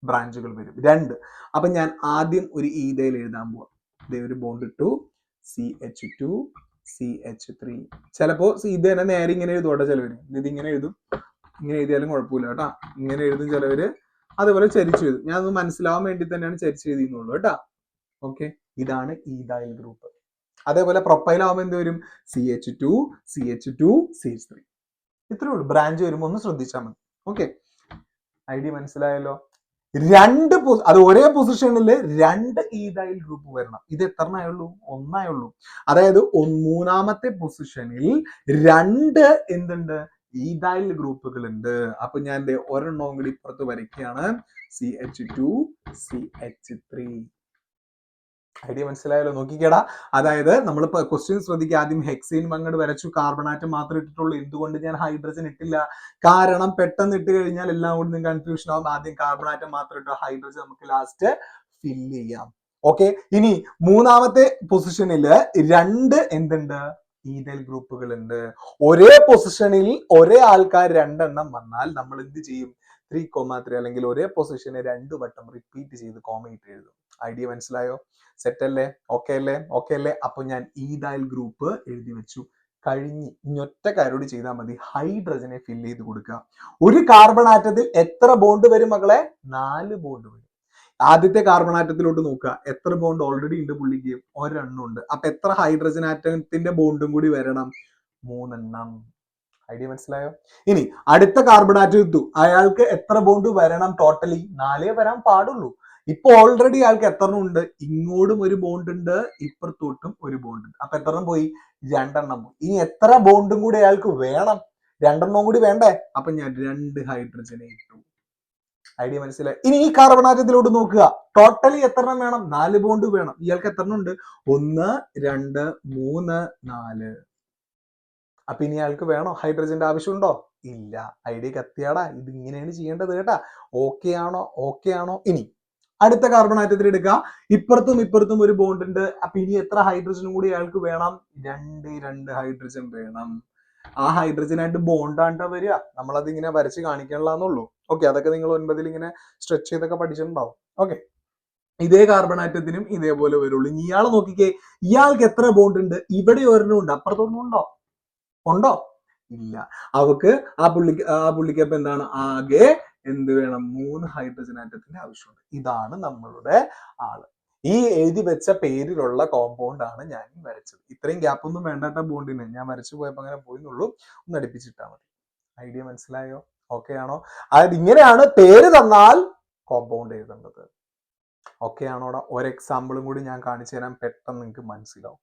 ബ്രാഞ്ചുകൾ വരും. 2. അപ്പൊ ഞാൻ ആദ്യം ഒരു ഈഥൈൽ എഴുതാൻ പോവാം. ഒരു ബോണ്ട് ഇട്ടു. CH2 CH3. ചിലപ്പോ ഇത് തന്നെ നേരെ ഇങ്ങനെ എഴുതോട്ടെ ചിലവര്. ഇതിങ്ങനെ എഴുതും. ഇങ്ങനെ എഴുതിയാലും കുഴപ്പമില്ല കേട്ടാ. ഇങ്ങനെ എഴുതും ചിലവര്. അതുപോലെ ചരിച്ചു എഴുതും. ഞാൻ അത് മനസ്സിലാവാൻ വേണ്ടി തന്നെയാണ് ചരിച്ചു എഴുതിയെന്നുള്ളൂ കേട്ടാ. ഓക്കെ, ഇതാണ് ഈഥൈൽ ഗ്രൂപ്പ്. അതേപോലെ പ്രൊപ്പൈൽ ആവുമ്പോൾ എന്ത് വരും? CH2 CH2 CH3. ഇത്രേ ഉള്ളൂ. ബ്രാഞ്ച് വരുമ്പോൾ ഒന്ന് ശ്രദ്ധിച്ചാൽ മതി. ഓക്കെ, ഐഡിയ മനസ്സിലായല്ലോ? അത് ഒരേ പൊസിഷനിൽ 2 ഈഥൈൽ ഗ്രൂപ്പ് വരണം. ഇത് എത്രണ്ണായുള്ളൂ? ഒന്നായുള്ളൂ. അതായത് മൂന്നാമത്തെ പൊസിഷനിൽ 2 എന്തുണ്ട്? ഈഥൈൽ ഗ്രൂപ്പുകൾ ഉണ്ട്. അപ്പൊ ഞാൻ ഒരെണ്ണവും കൂടി ഇപ്പുറത്ത് വരയ്ക്കുകയാണ്. CH2 CH3. ഐഡിയ മനസ്സിലായല്ലോ? നോക്കിക്കേടാ. അതായത് നമ്മളിപ്പോ ക്വസ്റ്റ്യൻ ശ്രദ്ധിക്കുക. ആദ്യം ഹെക്സീൻ അങ്ങോട്ട് വരച്ചു, കാർബൺ ആറ്റം മാത്രം ഇട്ടിട്ടുള്ളൂ. എന്തുകൊണ്ട് ഞാൻ ഹൈഡ്രജൻ ഇട്ടില്ല? കാരണം പെട്ടെന്ന് ഇട്ട് കഴിഞ്ഞാൽ എല്ലാം കൂടി കൺഫ്യൂഷൻ ആവും. ആദ്യം കാർബൺ ആറ്റം മാത്രം ഇട്ടു, ഹൈഡ്രജൻ നമുക്ക് ലാസ്റ്റ് ഫില്ല് ചെയ്യാം. ഓക്കെ, ഇനി മൂന്നാമത്തെ പൊസിഷനിൽ 2 എന്തുണ്ട്? ഈഥൈൽ ഗ്രൂപ്പുകൾ ഉണ്ട്. ഒരേ പൊസിഷനിൽ ഒരേ ആൾക്കാർ 2 എണ്ണം വന്നാൽ നമ്മൾ എന്ത് ചെയ്യും? 3,3 അല്ലെങ്കിൽ ഒരേ പൊസിഷനെ 2 വട്ടം റിപ്പീറ്റ് ചെയ്ത് കോമയിട്ട് എഴുതും. ഐഡിയ മനസ്സിലായോ? സെറ്റ് അല്ലേ? ഓക്കെ അല്ലേ? ഓക്കെ അല്ലേ? അപ്പൊ ഞാൻ ഈഥൈൽ ഗ്രൂപ്പ് എഴുതി വെച്ചു. കഴിഞ്ഞ് ഇഞ്ഞൊറ്റ കാരോട് ചെയ്താൽ മതി. ഹൈഡ്രജനെ ഫില്ല് ചെയ്ത് കൊടുക്കുക. ഒരു കാർബൺ ആറ്റത്തിൽ എത്ര ബോണ്ട് വരും മക്കളെ? 4 ബോണ്ട് വരും. ആദ്യത്തെ കാർബൺ ആറ്റത്തിലോട്ട് നോക്കുക. എത്ര ബോണ്ട് ഓൾറെഡി ഉണ്ട് പുള്ളിക്ക്? ഒരെണ്ണം ഉണ്ട്. അപ്പൊ എത്ര ഹൈഡ്രജൻ ആറ്റത്തിന്റെ ബോണ്ടും കൂടി വരണം? 3 എണ്ണം. ഐഡിയ മനസ്സിലായോ? ഇനി അടുത്ത കാർബൺ ആറ്റം എത്തു. അയാൾക്ക് എത്ര ബോണ്ട് വരണം? ടോട്ടലി 4 വരാൻ പാടുള്ളൂ. ഇപ്പൊ ഓൾറെഡി അയാൾക്ക് എത്ര ഉണ്ട്? ഇങ്ങോട്ടും ഒരു ബോണ്ട് ഉണ്ട്, ഇപ്പുറത്തോട്ടും ഒരു ബോണ്ട് ഉണ്ട്. അപ്പൊ എത്ര പോയി? 2 എണ്ണം പോയി. ഇനി എത്ര ബോണ്ടും കൂടി അയാൾക്ക് വേണം? 2 എണ്ണം കൂടി വേണ്ടേ? അപ്പൊ ഞാൻ 2 ഹൈഡ്രജനെ ഇട്ടു. ഐഡിയ മനസ്സിലായി? ഇനി ഈ കാർബൺ ആറ്റത്തിലോട്ട് നോക്കുക. ടോട്ടലി എത്ര എണ്ണം വേണം? 4 ബോണ്ട് വേണം. ഇയാൾക്ക് എത്ര ഉണ്ട്? 1 2 3 4. അപ്പൊ ഇനി അയാൾക്ക് വേണോ? ഹൈഡ്രജന്റെ ആവശ്യമുണ്ടോ? ഇല്ല. ഐഡിയ കത്തിയാടാ. ഇത് ഇങ്ങനെയാണ് ചെയ്യേണ്ടത് കേട്ടാ. ഓക്കെ ആണോ? ഓക്കെ ആണോ? ഇനി അടുത്ത കാർബൺ ആറ്റത്തിൽ എടുക്കുക. ഇപ്പുറത്തും ഇപ്പുറത്തും ഒരു ബോണ്ട് ഉണ്ട്. അപ്പൊ ഇനി എത്ര ഹൈഡ്രജനും കൂടി അയാൾക്ക് വേണം? 2 ഹൈഡ്രജൻ വേണം. ആ ഹൈഡ്രജനായിട്ട് ബോണ്ടാണ്ട വരിക. നമ്മളത് ഇങ്ങനെ വരച്ച് കാണിക്കണില്ലാന്നുള്ളൂ. ഓക്കെ, അതൊക്കെ നിങ്ങൾ 9ൽ ഇങ്ങനെ സ്ട്രെച്ച് ചെയ്തൊക്കെ പഠിച്ചിട്ടുണ്ടാവും. ഓക്കെ, ഇതേ കാർബൺ ആറ്റത്തിനും ഇതേപോലെ വരുള്ളൂ. ഇനി ഇയാളെ നോക്കിക്കേ. ഇയാൾക്ക് എത്ര ബോണ്ട് ഉണ്ട്? ഇവിടെ ഒരെണ്ണം ഉണ്ട്. അപ്പുറത്തൊന്നും ഉണ്ടോ? ഉണ്ടോ? ഇല്ല. അവക്ക് ആ പുള്ളിക്ക് അപ്പൊ എന്താണ്? ആകെ എന്ത് വേണം? 3 ഹൈഡ്രജൻ ആറ്റത്തിന്റെ ആവശ്യമുണ്ട്. ഇതാണ് നമ്മളുടെ ആള്. ഈ എഴുതി വെച്ച പേരിലുള്ള കോമ്പൗണ്ട് ആണ് ഞാൻ വരച്ചത്. ഇത്രയും ഗ്യാപ്പ് ഒന്നും വേണ്ടാത്ത ബോണ്ടിന്. ഞാൻ വരച്ചു പോയപ്പോ അങ്ങനെ പോയിന്നുള്ളൂ. ഒന്ന് അടുപ്പിച്ചിട്ടാ മതി. ഐഡിയ മനസ്സിലായോ? ഓക്കെ ആണോ? അതായത് ഇങ്ങനെയാണ് പേര് തന്നാൽ കോമ്പൗണ്ട് എഴുതേണ്ടത്. ഓക്കെ ആണോടാ? ഒരു എക്സാമ്പിളും കൂടി ഞാൻ കാണിച്ചു തരാൻ, പെട്ടെന്ന് നിങ്ങൾക്ക് മനസ്സിലാവും.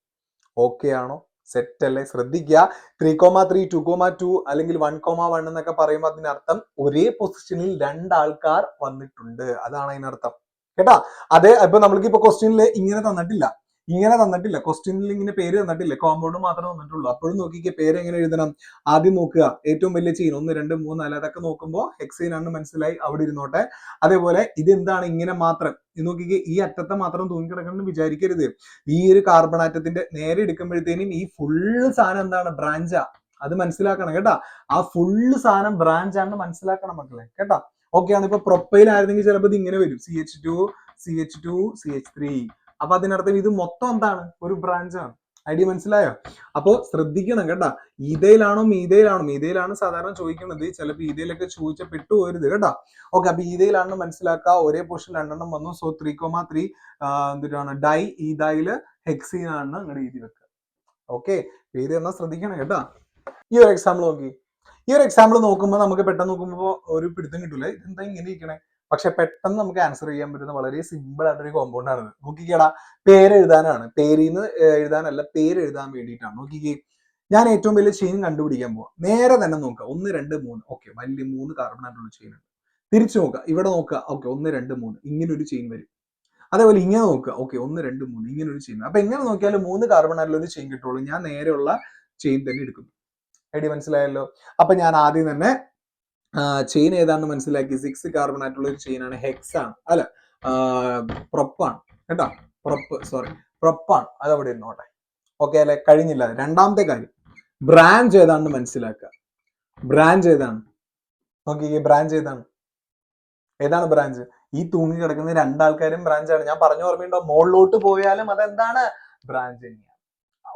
ഓക്കെ ആണോ? സെറ്റ് അല്ലേ? ശ്രദ്ധിക്കുക. 3,3 2,2 അല്ലെങ്കിൽ 1,1 എന്നൊക്കെ പറയുമ്പോൾ അതിനർത്ഥം ഒരേ പൊസിഷനിൽ 2 ആൾക്കാർ വന്നിട്ടുണ്ട്. അതാണ് അതിനർത്ഥം കേട്ടാ. അതെ, ഇപ്പൊ നമ്മൾക്ക് ഇപ്പൊ ക്വസ്റ്റ്യനിൽ ഇങ്ങനെ തന്നിട്ടില്ല. ക്വസ്റ്റ്യനിൽ ഇങ്ങനെ പേര് തന്നിട്ടില്ല. കോമ്പൗണ്ട് മാത്രമേ തന്നിട്ടുള്ളൂ. അപ്പോഴും നോക്കിക്കേ, പേര് എങ്ങനെ എഴുതണം? ആദ്യം നോക്കുക. ഏറ്റവും വലിയ ചെയിൻ 1 2 3 4 അതൊക്കെ നോക്കുമ്പോൾ ഹെക്സീൻ ആണെന്ന് മനസ്സിലായി. അവിടെ ഇരുന്നോട്ടെ. അതേപോലെ ഇത് എന്താണ്? ഇങ്ങനെ മാത്രം നോക്കിക്കേ. ഈ അറ്റത്തെ മാത്രം തൂങ്ങിക്കിടക്കണമെന്ന് വിചാരിക്കരുത്. ഈ ഒരു കാർബൺ ആറ്റത്തിന്റെ നേരെ എടുക്കുമ്പോഴത്തേനും ഈ ഫുള്ള് സാധനം എന്താണ്? ബ്രാഞ്ചാ. അത് മനസ്സിലാക്കണം കേട്ടാ. ആ ഫുള്ള് സാധനം ബ്രാഞ്ച് ആണെന്ന് മനസ്സിലാക്കണം മക്കളെ കേട്ടാ. ഓക്കെ ആണ്. ഇപ്പൊ പ്രൊപ്പൈൽ ആയിരുന്നെങ്കിൽ ചിലപ്പോൾ ഇത് ഇങ്ങനെ വരും. CH2 CH2 CH3. അപ്പൊ അതിനർത്ഥം ഇത് മൊത്തം എന്താണ്? ഒരു ബ്രാഞ്ചാണ്. ഐഡിയ മനസ്സിലായോ? അപ്പൊ ശ്രദ്ധിക്കണം കേട്ടാ. ഈഥൈലാണോ മീഥൈലാണോ? മീഥൈലാണ് സാധാരണ ചോദിക്കുന്നത്. ചിലപ്പോൾ ഈഥൈലൊക്കെ ചോദിച്ച പെട്ടുപോരുത് കേട്ടാ. ഓക്കെ, അപ്പൊ ഈഥൈലാണെന്ന് മനസ്സിലാക്കുക. ഒരേ പൊസിഷൻ 2 എണ്ണം വന്നു. സോ 3,3 എന്തിനാണ്? ഡൈ ഈഥൈല് ഹെക്സീൻ ആണെന്ന് അങ്ങനെ എഴുതി വെക്കുക. ഓക്കെ, പേര് എന്നാൽ ശ്രദ്ധിക്കണം കേട്ടാ. ഈ ഒരു എക്സാമ്പിൾ നോക്കി. ഈ ഒരു എക്സാമ്പിൾ നോക്കുമ്പോൾ നമുക്ക് പെട്ടെന്ന് നോക്കുമ്പോൾ ഒരു പിടുത്തം കിട്ടൂലേ. ഇതെന്താ ഇങ്ങനെ ഇരിക്കണേ? പക്ഷെ പെട്ടെന്ന് നമുക്ക് ആൻസർ ചെയ്യാൻ പറ്റുന്ന വളരെ സിമ്പിൾ ആയിട്ടൊരു കോമ്പൗണ്ട് ആണ്. നോക്കിക്കേടാ, പേര് എഴുതാനാണ്, പേരിന്ന് എഴുതാനല്ല, പേര് എഴുതാൻ വേണ്ടിയിട്ടാണ്. നോക്കിക്കേ, ഞാൻ ഏറ്റവും വലിയ ചെയിൻ കണ്ടുപിടിക്കാൻ പോവാം. നേരെ തന്നെ നോക്കുക, 1 2 3, ഓക്കെ, വലിയ 3 കാർബൺ ആയിട്ടുള്ള ചെയിൻ ഉണ്ട്. തിരിച്ചു നോക്കുക, ഇവിടെ നോക്കുക, ഓക്കെ, 1 2 3, ഇങ്ങനെ ഒരു ചെയിൻ വരും. അതേപോലെ ഇങ്ങനെ നോക്കുക, ഓക്കെ, 1 2 3, ഇങ്ങനെ ഒരു ചെയിൻ. അപ്പൊ എങ്ങനെ നോക്കിയാലും 3 കാർബൺ ആയിട്ടുള്ള ഒരു ചെയിൻ കിട്ടുള്ളൂ. ഞാൻ നേരെയുള്ള ചെയിൻ തന്നെ എടുക്കുന്നു. ഐഡിയ മനസ്സിലായല്ലോ. അപ്പൊ ഞാൻ ആദ്യം തന്നെ ചെയിൻ ഏതാണെന്ന് മനസ്സിലാക്കി. 6 കാർബൺ ആയിട്ടുള്ള ഒരു ചെയിൻ ആണ്, ഹെക്സ് ആണ്, അല്ല പ്രൊപ്പാണ് കേട്ടോ, പ്രൊപ്പാണ്. അത് അവിടെ ഇരുന്നോട്ടെ. ഓക്കെ അല്ലെ, കഴിഞ്ഞില്ല. രണ്ടാമത്തെ കാര്യം, ബ്രാഞ്ച് ഏതാണെന്ന് മനസ്സിലാക്കുക. ബ്രാഞ്ച് ഏതാണ് നോക്കിക്കേ, ബ്രാഞ്ച് ഏതാണ് ബ്രാഞ്ച്? ഈ തൂങ്ങി കിടക്കുന്ന രണ്ടാൾക്കാരും ബ്രാഞ്ചാണ്. ഞാൻ പറഞ്ഞു ഓർമ്മയുണ്ടോ, മുകളിലോട്ട് പോയാലും അതെന്താണ്, ബ്രാഞ്ച് തന്നെയാണ്.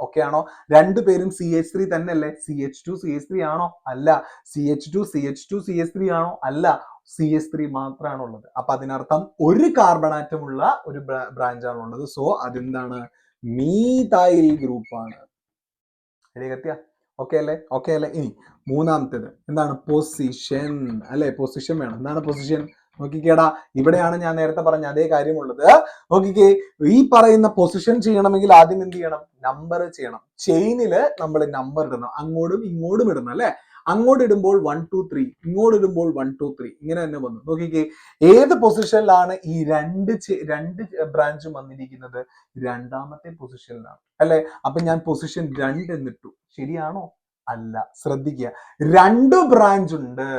ഓക്കെ ആണോ? രണ്ടുപേരും CH3 തന്നെ അല്ലേ? CH2 CH3 ആണോ? അല്ല. CH2 CH2 CH3 ആണോ? അല്ല. CH3 മാത്രമാണ് ഉള്ളത്. അപ്പൊ അതിനർത്ഥം ഒരു കാർബൺ ആറ്റം ഉള്ള ഒരു ബ്രാഞ്ച് ആണ് ഉള്ളത്. സോ അതെന്താണ്, മീഥൈൽ ഗ്രൂപ്പ് ആണ്. ഓക്കെ അല്ലേ? ഇനി മൂന്നാമത്തേത് എന്താണ്, പൊസിഷൻ അല്ലെ? പൊസിഷൻ വേണം. എന്താണ് പൊസിഷൻ? നോക്കിക്കേടാ, ഇവിടെയാണ് ഞാൻ നേരത്തെ പറഞ്ഞ അതേ കാര്യമുള്ളത്. നോക്കിക്കേ, ഈ പറയുന്ന പൊസിഷൻ ചെയ്യണമെങ്കിൽ ആദ്യം എന്ത് ചെയ്യണം, നമ്പർ ചെയ്യണം. ചെയിനില് നമ്മൾ നമ്പർ ഇടണം, അങ്ങോട്ടും ഇങ്ങോട്ടും ഇടണം അല്ലെ? അങ്ങോട്ട് ഇടുമ്പോൾ 1 2 3, ഇങ്ങോട്ട് ഇടുമ്പോൾ 1 2 3, ഇങ്ങനെ തന്നെ വന്നു. നോക്കിക്കേ, ഏത് പൊസിഷനിലാണ് ഈ രണ്ട് ബ്രാഞ്ചും വന്നിരിക്കുന്നത്? രണ്ടാമത്തെ പൊസിഷനിലാണ് അല്ലെ? അപ്പൊ ഞാൻ പൊസിഷൻ 2 എന്നിട്ടു. ശരിയാണോ? അല്ല. ശ്രദ്ധിക്കുക, 2 ബ്രാഞ്ച് ഉണ്ട്.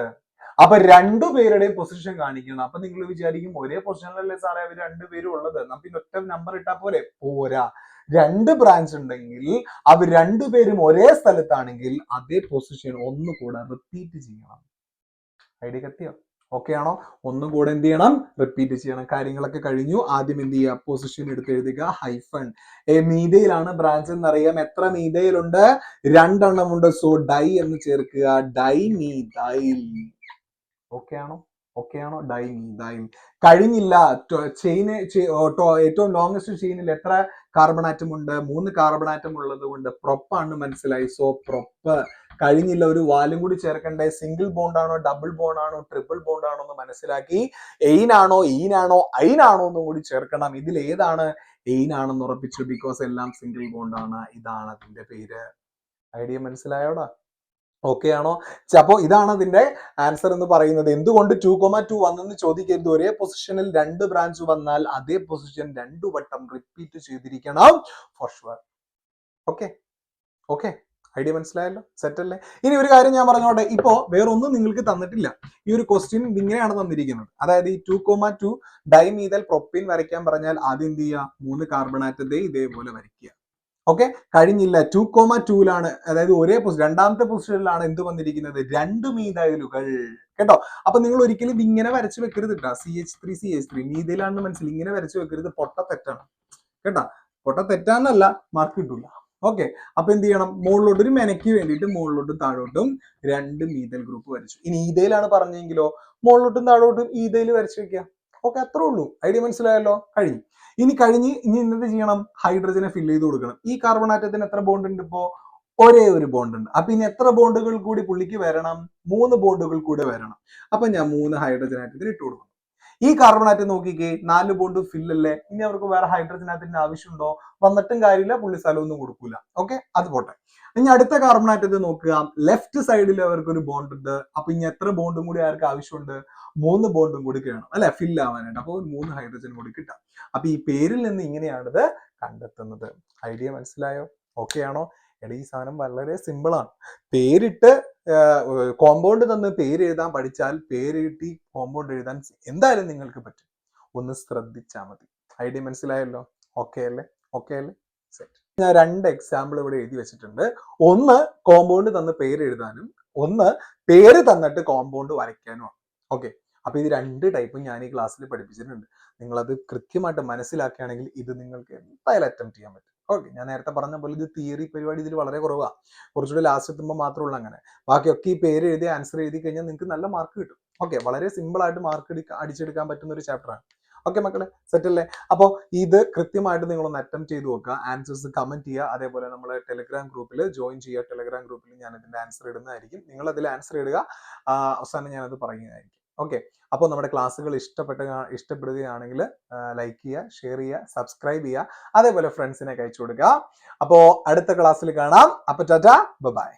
അപ്പൊ രണ്ടുപേരുടെയും പൊസിഷൻ കാണിക്കണം. അപ്പൊ നിങ്ങൾ വിചാരിക്കും ഒരേ പൊസിഷനിലല്ലേ സാറേ അവർ രണ്ടുപേരും ഉള്ളത്, നമുക്ക് ഒറ്റ നമ്പർ ഇട്ടാ പോലെ? പോരാ. 2 ബ്രാഞ്ച് ഉണ്ടെങ്കിൽ അവർ രണ്ടുപേരും ഒരേ സ്ഥലത്താണെങ്കിൽ അതേ പൊസിഷൻ ഒന്നുകൂടെ റിപ്പീറ്റ് ചെയ്യണം. ഐഡിയ കത്തിയോ? ഓക്കെ ആണോ? ഒന്നും കൂടെ എന്ത് ചെയ്യണം, റിപ്പീറ്റ് ചെയ്യണം. കാര്യങ്ങളൊക്കെ കഴിഞ്ഞു. ആദ്യം എന്ത് ചെയ്യുക, പൊസിഷൻ എടുത്ത് എഴുതുക, ഹൈഫൺ. മീഥൈലാണ് ബ്രാഞ്ച് എന്നറിയാം. എത്ര മീഥൈൽ ഉണ്ട്? 2 എണ്ണം ഉണ്ട്. സോ ഡൈ എന്ന് ചേർക്കുക, ഡൈമീഥൈൽ. ഓക്കെ ആണോ? ഡൈമീഥൈൽ. കഴിഞ്ഞില്ല. ചെയിന് ഏറ്റവും ലോങ്സ്റ്റ് ചെയിനിൽ എത്ര കാർബൺ ആറ്റം ഉണ്ട്? 3 കാർബൺ ആറ്റം ഉള്ളത് കൊണ്ട് പ്രൊപ്പാണ് മനസ്സിലായി. So prop. കഴിഞ്ഞില്ല, ഒരു വാലും കൂടി ചേർക്കണ്ടേ. സിംഗിൾ ബോണ്ട് ആണോ, ഡബിൾ ബോണ്ട് ആണോ, ട്രിപ്പിൾ ബോണ്ട് ആണോ എന്ന് മനസ്സിലാക്കി. എയിനാണോ, ഈനാണോ, ഐനാണോ എന്നും കൂടി ചേർക്കണം. ഇതിൽ ഏതാണ് എയിൻ ആണെന്ന് ഉറപ്പിച്ചു, ബിക്കോസ് എല്ലാം സിംഗിൾ ബോണ്ട് ആണ്. ഇതാണ് അതിന്റെ പേര്. ഐഡിയ മനസ്സിലായോടാ? ഓക്കെ ആണോ? അപ്പോ ഇതാണ് അതിന്റെ ആൻസർ എന്ന് പറയുന്നത്. എന്തുകൊണ്ട് 2,2 വന്നെന്ന് ചോദിക്കരുത്. ഒരേ പൊസിഷനിൽ 2 ബ്രാഞ്ച് വന്നാൽ അതേ പൊസിഷൻ 2 വട്ടം റിപ്പീറ്റ് ചെയ്തിരിക്കണം, ഫോർ ഷുവർ. ഓക്കെ, ഐഡിയ മനസ്സിലായല്ലോ? സെറ്റ് അല്ലേ? ഇനി ഒരു കാര്യം ഞാൻ പറഞ്ഞോട്ടെ, ഇപ്പോ വേറൊന്നും നിങ്ങൾക്ക് തന്നിട്ടില്ല. ഈ ഒരു ക്വസ്റ്റ്യൻ ഇങ്ങനെയാണ് തന്നിരിക്കുന്നത്. അതായത് ഈ 2,2 ഡൈമീഥൈൽ പ്രൊപ്പീൻ വരയ്ക്കാൻ പറഞ്ഞാൽ ആദ്യം എന്ത് ചെയ്യുക, 3 കാർബൺ ആറ്റത്തെ ഇതേപോലെ വരയ്ക്കുക. ഓക്കെ, കഴിഞ്ഞില്ല. 2,2ലാണ്, അതായത് ഒരേ രണ്ടാമത്തെ പൊസിഷനിലാണ് എന്ത് വന്നിരിക്കുന്നത്, 2 മീഥൈലുകൾ. കേട്ടോ? അപ്പൊ നിങ്ങൾ ഒരിക്കലും ഇങ്ങനെ വരച്ചു വെക്കരുത് കേട്ടോ. CH3 മീഥൈലാണെന്ന് മനസ്സിൽ ഇങ്ങനെ വരച്ചു വെക്കരുത്. പൊട്ട തെറ്റാണ് കേട്ടോ. പൊട്ട തെറ്റാന്നല്ല, മാർക്ക് കിട്ടൂല. ഓക്കെ, അപ്പൊ എന്ത് ചെയ്യണം, മുകളിലോട്ട് ഒരു മെനയ്ക്ക് വേണ്ടിയിട്ട് മുകളിലോട്ടും താഴോട്ടും 2 മീഥൈൽ ഗ്രൂപ്പ് വരച്ചു. ഇനി ഈഥൈലാണ് പറഞ്ഞെങ്കിലോ, മുകളിലോട്ടും താഴോട്ടും ഈഥൈൽ വരച്ചു വെക്കുക. ഓക്കെ, അത്രേ ഉള്ളൂ. ഐഡിയ മനസ്സിലായല്ലോ? കഴിഞ്ഞു. ഇനി എന്ത് ചെയ്യണം, ഹൈഡ്രജനെ ഫില്ല് ചെയ്ത് കൊടുക്കണം. ഈ കാർബൺ ആറ്റത്തിന് എത്ര ബോണ്ട് ഉണ്ട്? ഇപ്പോ ഒരേ ഒരു ബോണ്ട് ഉണ്ട്. അപ്പൊ ഇനി എത്ര ബോണ്ടുകൾ കൂടി പുള്ളിക്ക് വരണം? 3 ബോണ്ടുകൾ കൂടെ വരണം. അപ്പൊ ഞാൻ 3 ഹൈഡ്രജൻ ആറ്റത്തിന് ഇട്ട് കൊടുക്കണം. ഈ കാർബൺ ആറ്റം നോക്കിക്കേ, 4 ബോണ്ട് ഫിൽ അല്ലേ? ഇനി അവർക്ക് വേറെ ഹൈഡ്രജൻ ആറ്റത്തിന്റെ ആവശ്യമുണ്ടോ? വന്നിട്ടും കാര്യമില്ല, പുള്ളി സ്ഥലമൊന്നും കൊടുക്കൂല. ഓക്കെ, അത് പോട്ടെ. ഇനി അടുത്ത കാർബൺ ആറ്റത്തെ നോക്കുക. ലെഫ്റ്റ് സൈഡിൽ അവർക്ക് ഒരു ബോണ്ട് ഉണ്ട്. അപ്പൊ ഇനി എത്ര ബോണ്ടും കൂടി അവർക്ക് ആവശ്യമുണ്ട്? 3 ബോണ്ടും കൂടി വേണം അല്ലെ, ഫിൽ ആവാനായിട്ട്. അപ്പോൾ 3 ഹൈഡ്രജൻ കൂടി കിട്ടാം. അപ്പൊ ഈ പേരിൽ നിന്ന് ഇങ്ങനെയാണിത് കണ്ടെത്തുന്നത്. ഐഡിയ മനസ്സിലായോ? ഓക്കെ ആണോ? എടാ, ഈ സാധനം വളരെ സിമ്പിൾ ആണ്. പേരിട്ട് കോമ്പൗണ്ട് തന്ന് പേര് എഴുതാൻ പഠിച്ചാൽ പേര് കിട്ടി കോമ്പൗണ്ട് എഴുതാൻ എന്തായാലും നിങ്ങൾക്ക് പറ്റും. ഒന്ന് ശ്രദ്ധിച്ചാൽ മതി. ഐഡിയ മനസ്സിലായല്ലോ? ഓക്കെ അല്ലേ? സെറ്റ്. ഞാൻ 2 എക്സാമ്പിൾ ഇവിടെ എഴുതി വെച്ചിട്ടുണ്ട്. ഒന്ന് കോമ്പൗണ്ട് തന്ന് പേര് എഴുതാനും, ഒന്ന് പേര് തന്നിട്ട് കോമ്പൗണ്ട് വരയ്ക്കാനുമാണ്. ഓക്കെ, അപ്പൊ ഇത് 2 ടൈപ്പും ഞാൻ ഈ ക്ലാസ്സിൽ പഠിപ്പിച്ചിട്ടുണ്ട്. നിങ്ങളത് കൃത്യമായിട്ട് മനസ്സിലാക്കുകയാണെങ്കിൽ ഇത് നിങ്ങൾക്ക് എന്തായാലും അറ്റംപ്റ്റ് ചെയ്യാൻ പറ്റും. ഓക്കെ, ഞാൻ നേരത്തെ പറഞ്ഞ പോലെ ഇത് തിയറി പരിപാടി ഇതിൽ വളരെ കുറവാണ്. കുറച്ചുകൂടി ലാസ്റ്റ് എത്തുമ്പോൾ മാത്രമുള്ള അങ്ങനെ. ബാക്കിയൊക്കെ ഈ പേര് എഴുതി ആൻസർ എഴുതി കഴിഞ്ഞാൽ നിങ്ങൾക്ക് നല്ല മാർക്ക് കിട്ടും. ഓക്കെ, വളരെ സിമ്പിൾ ആയിട്ട് മാർക്ക് അടിച്ചെടുക്കാൻ പറ്റുന്ന ഒരു ചാപ്റ്ററാണ്. ഓക്കെ മക്കളെ, സെറ്റ് അല്ലേ? അപ്പോൾ ഇത് കൃത്യമായിട്ട് നിങ്ങളൊന്ന് അറ്റംപ്റ്റ് ചെയ്ത് നോക്കുക. ആൻസേഴ്സ് കമന്റ് ചെയ്യുക. അതേപോലെ നമ്മളെ ടെലിഗ്രാം ഗ്രൂപ്പിൽ ജോയിൻ ചെയ്യുക. ടെലിഗ്രാം ഗ്രൂപ്പിൽ ഞാൻ ഇതിന്റെ ആൻസർ ഇടുന്നതായിരിക്കും. നിങ്ങൾ അതിൽ ആൻസർ ഇടുക, അവസാനം ഞാനത് പറയുന്നതായിരിക്കും. ഓക്കെ, അപ്പോൾ നമ്മുടെ ക്ലാസ്സുകൾ ഇഷ്ടപ്പെടുകയാണെങ്കിൽ ലൈക്ക് ചെയ്യുക, ഷെയർ ചെയ്യുക, സബ്സ്ക്രൈബ് ചെയ്യുക, അതേപോലെ ഫ്രണ്ട്സിനെ അയച്ചു കൊടുക്കുക. അപ്പോൾ അടുത്ത ക്ലാസ്സിൽ കാണാം. അപ്പോൾ ടാറ്റ, ബൈ.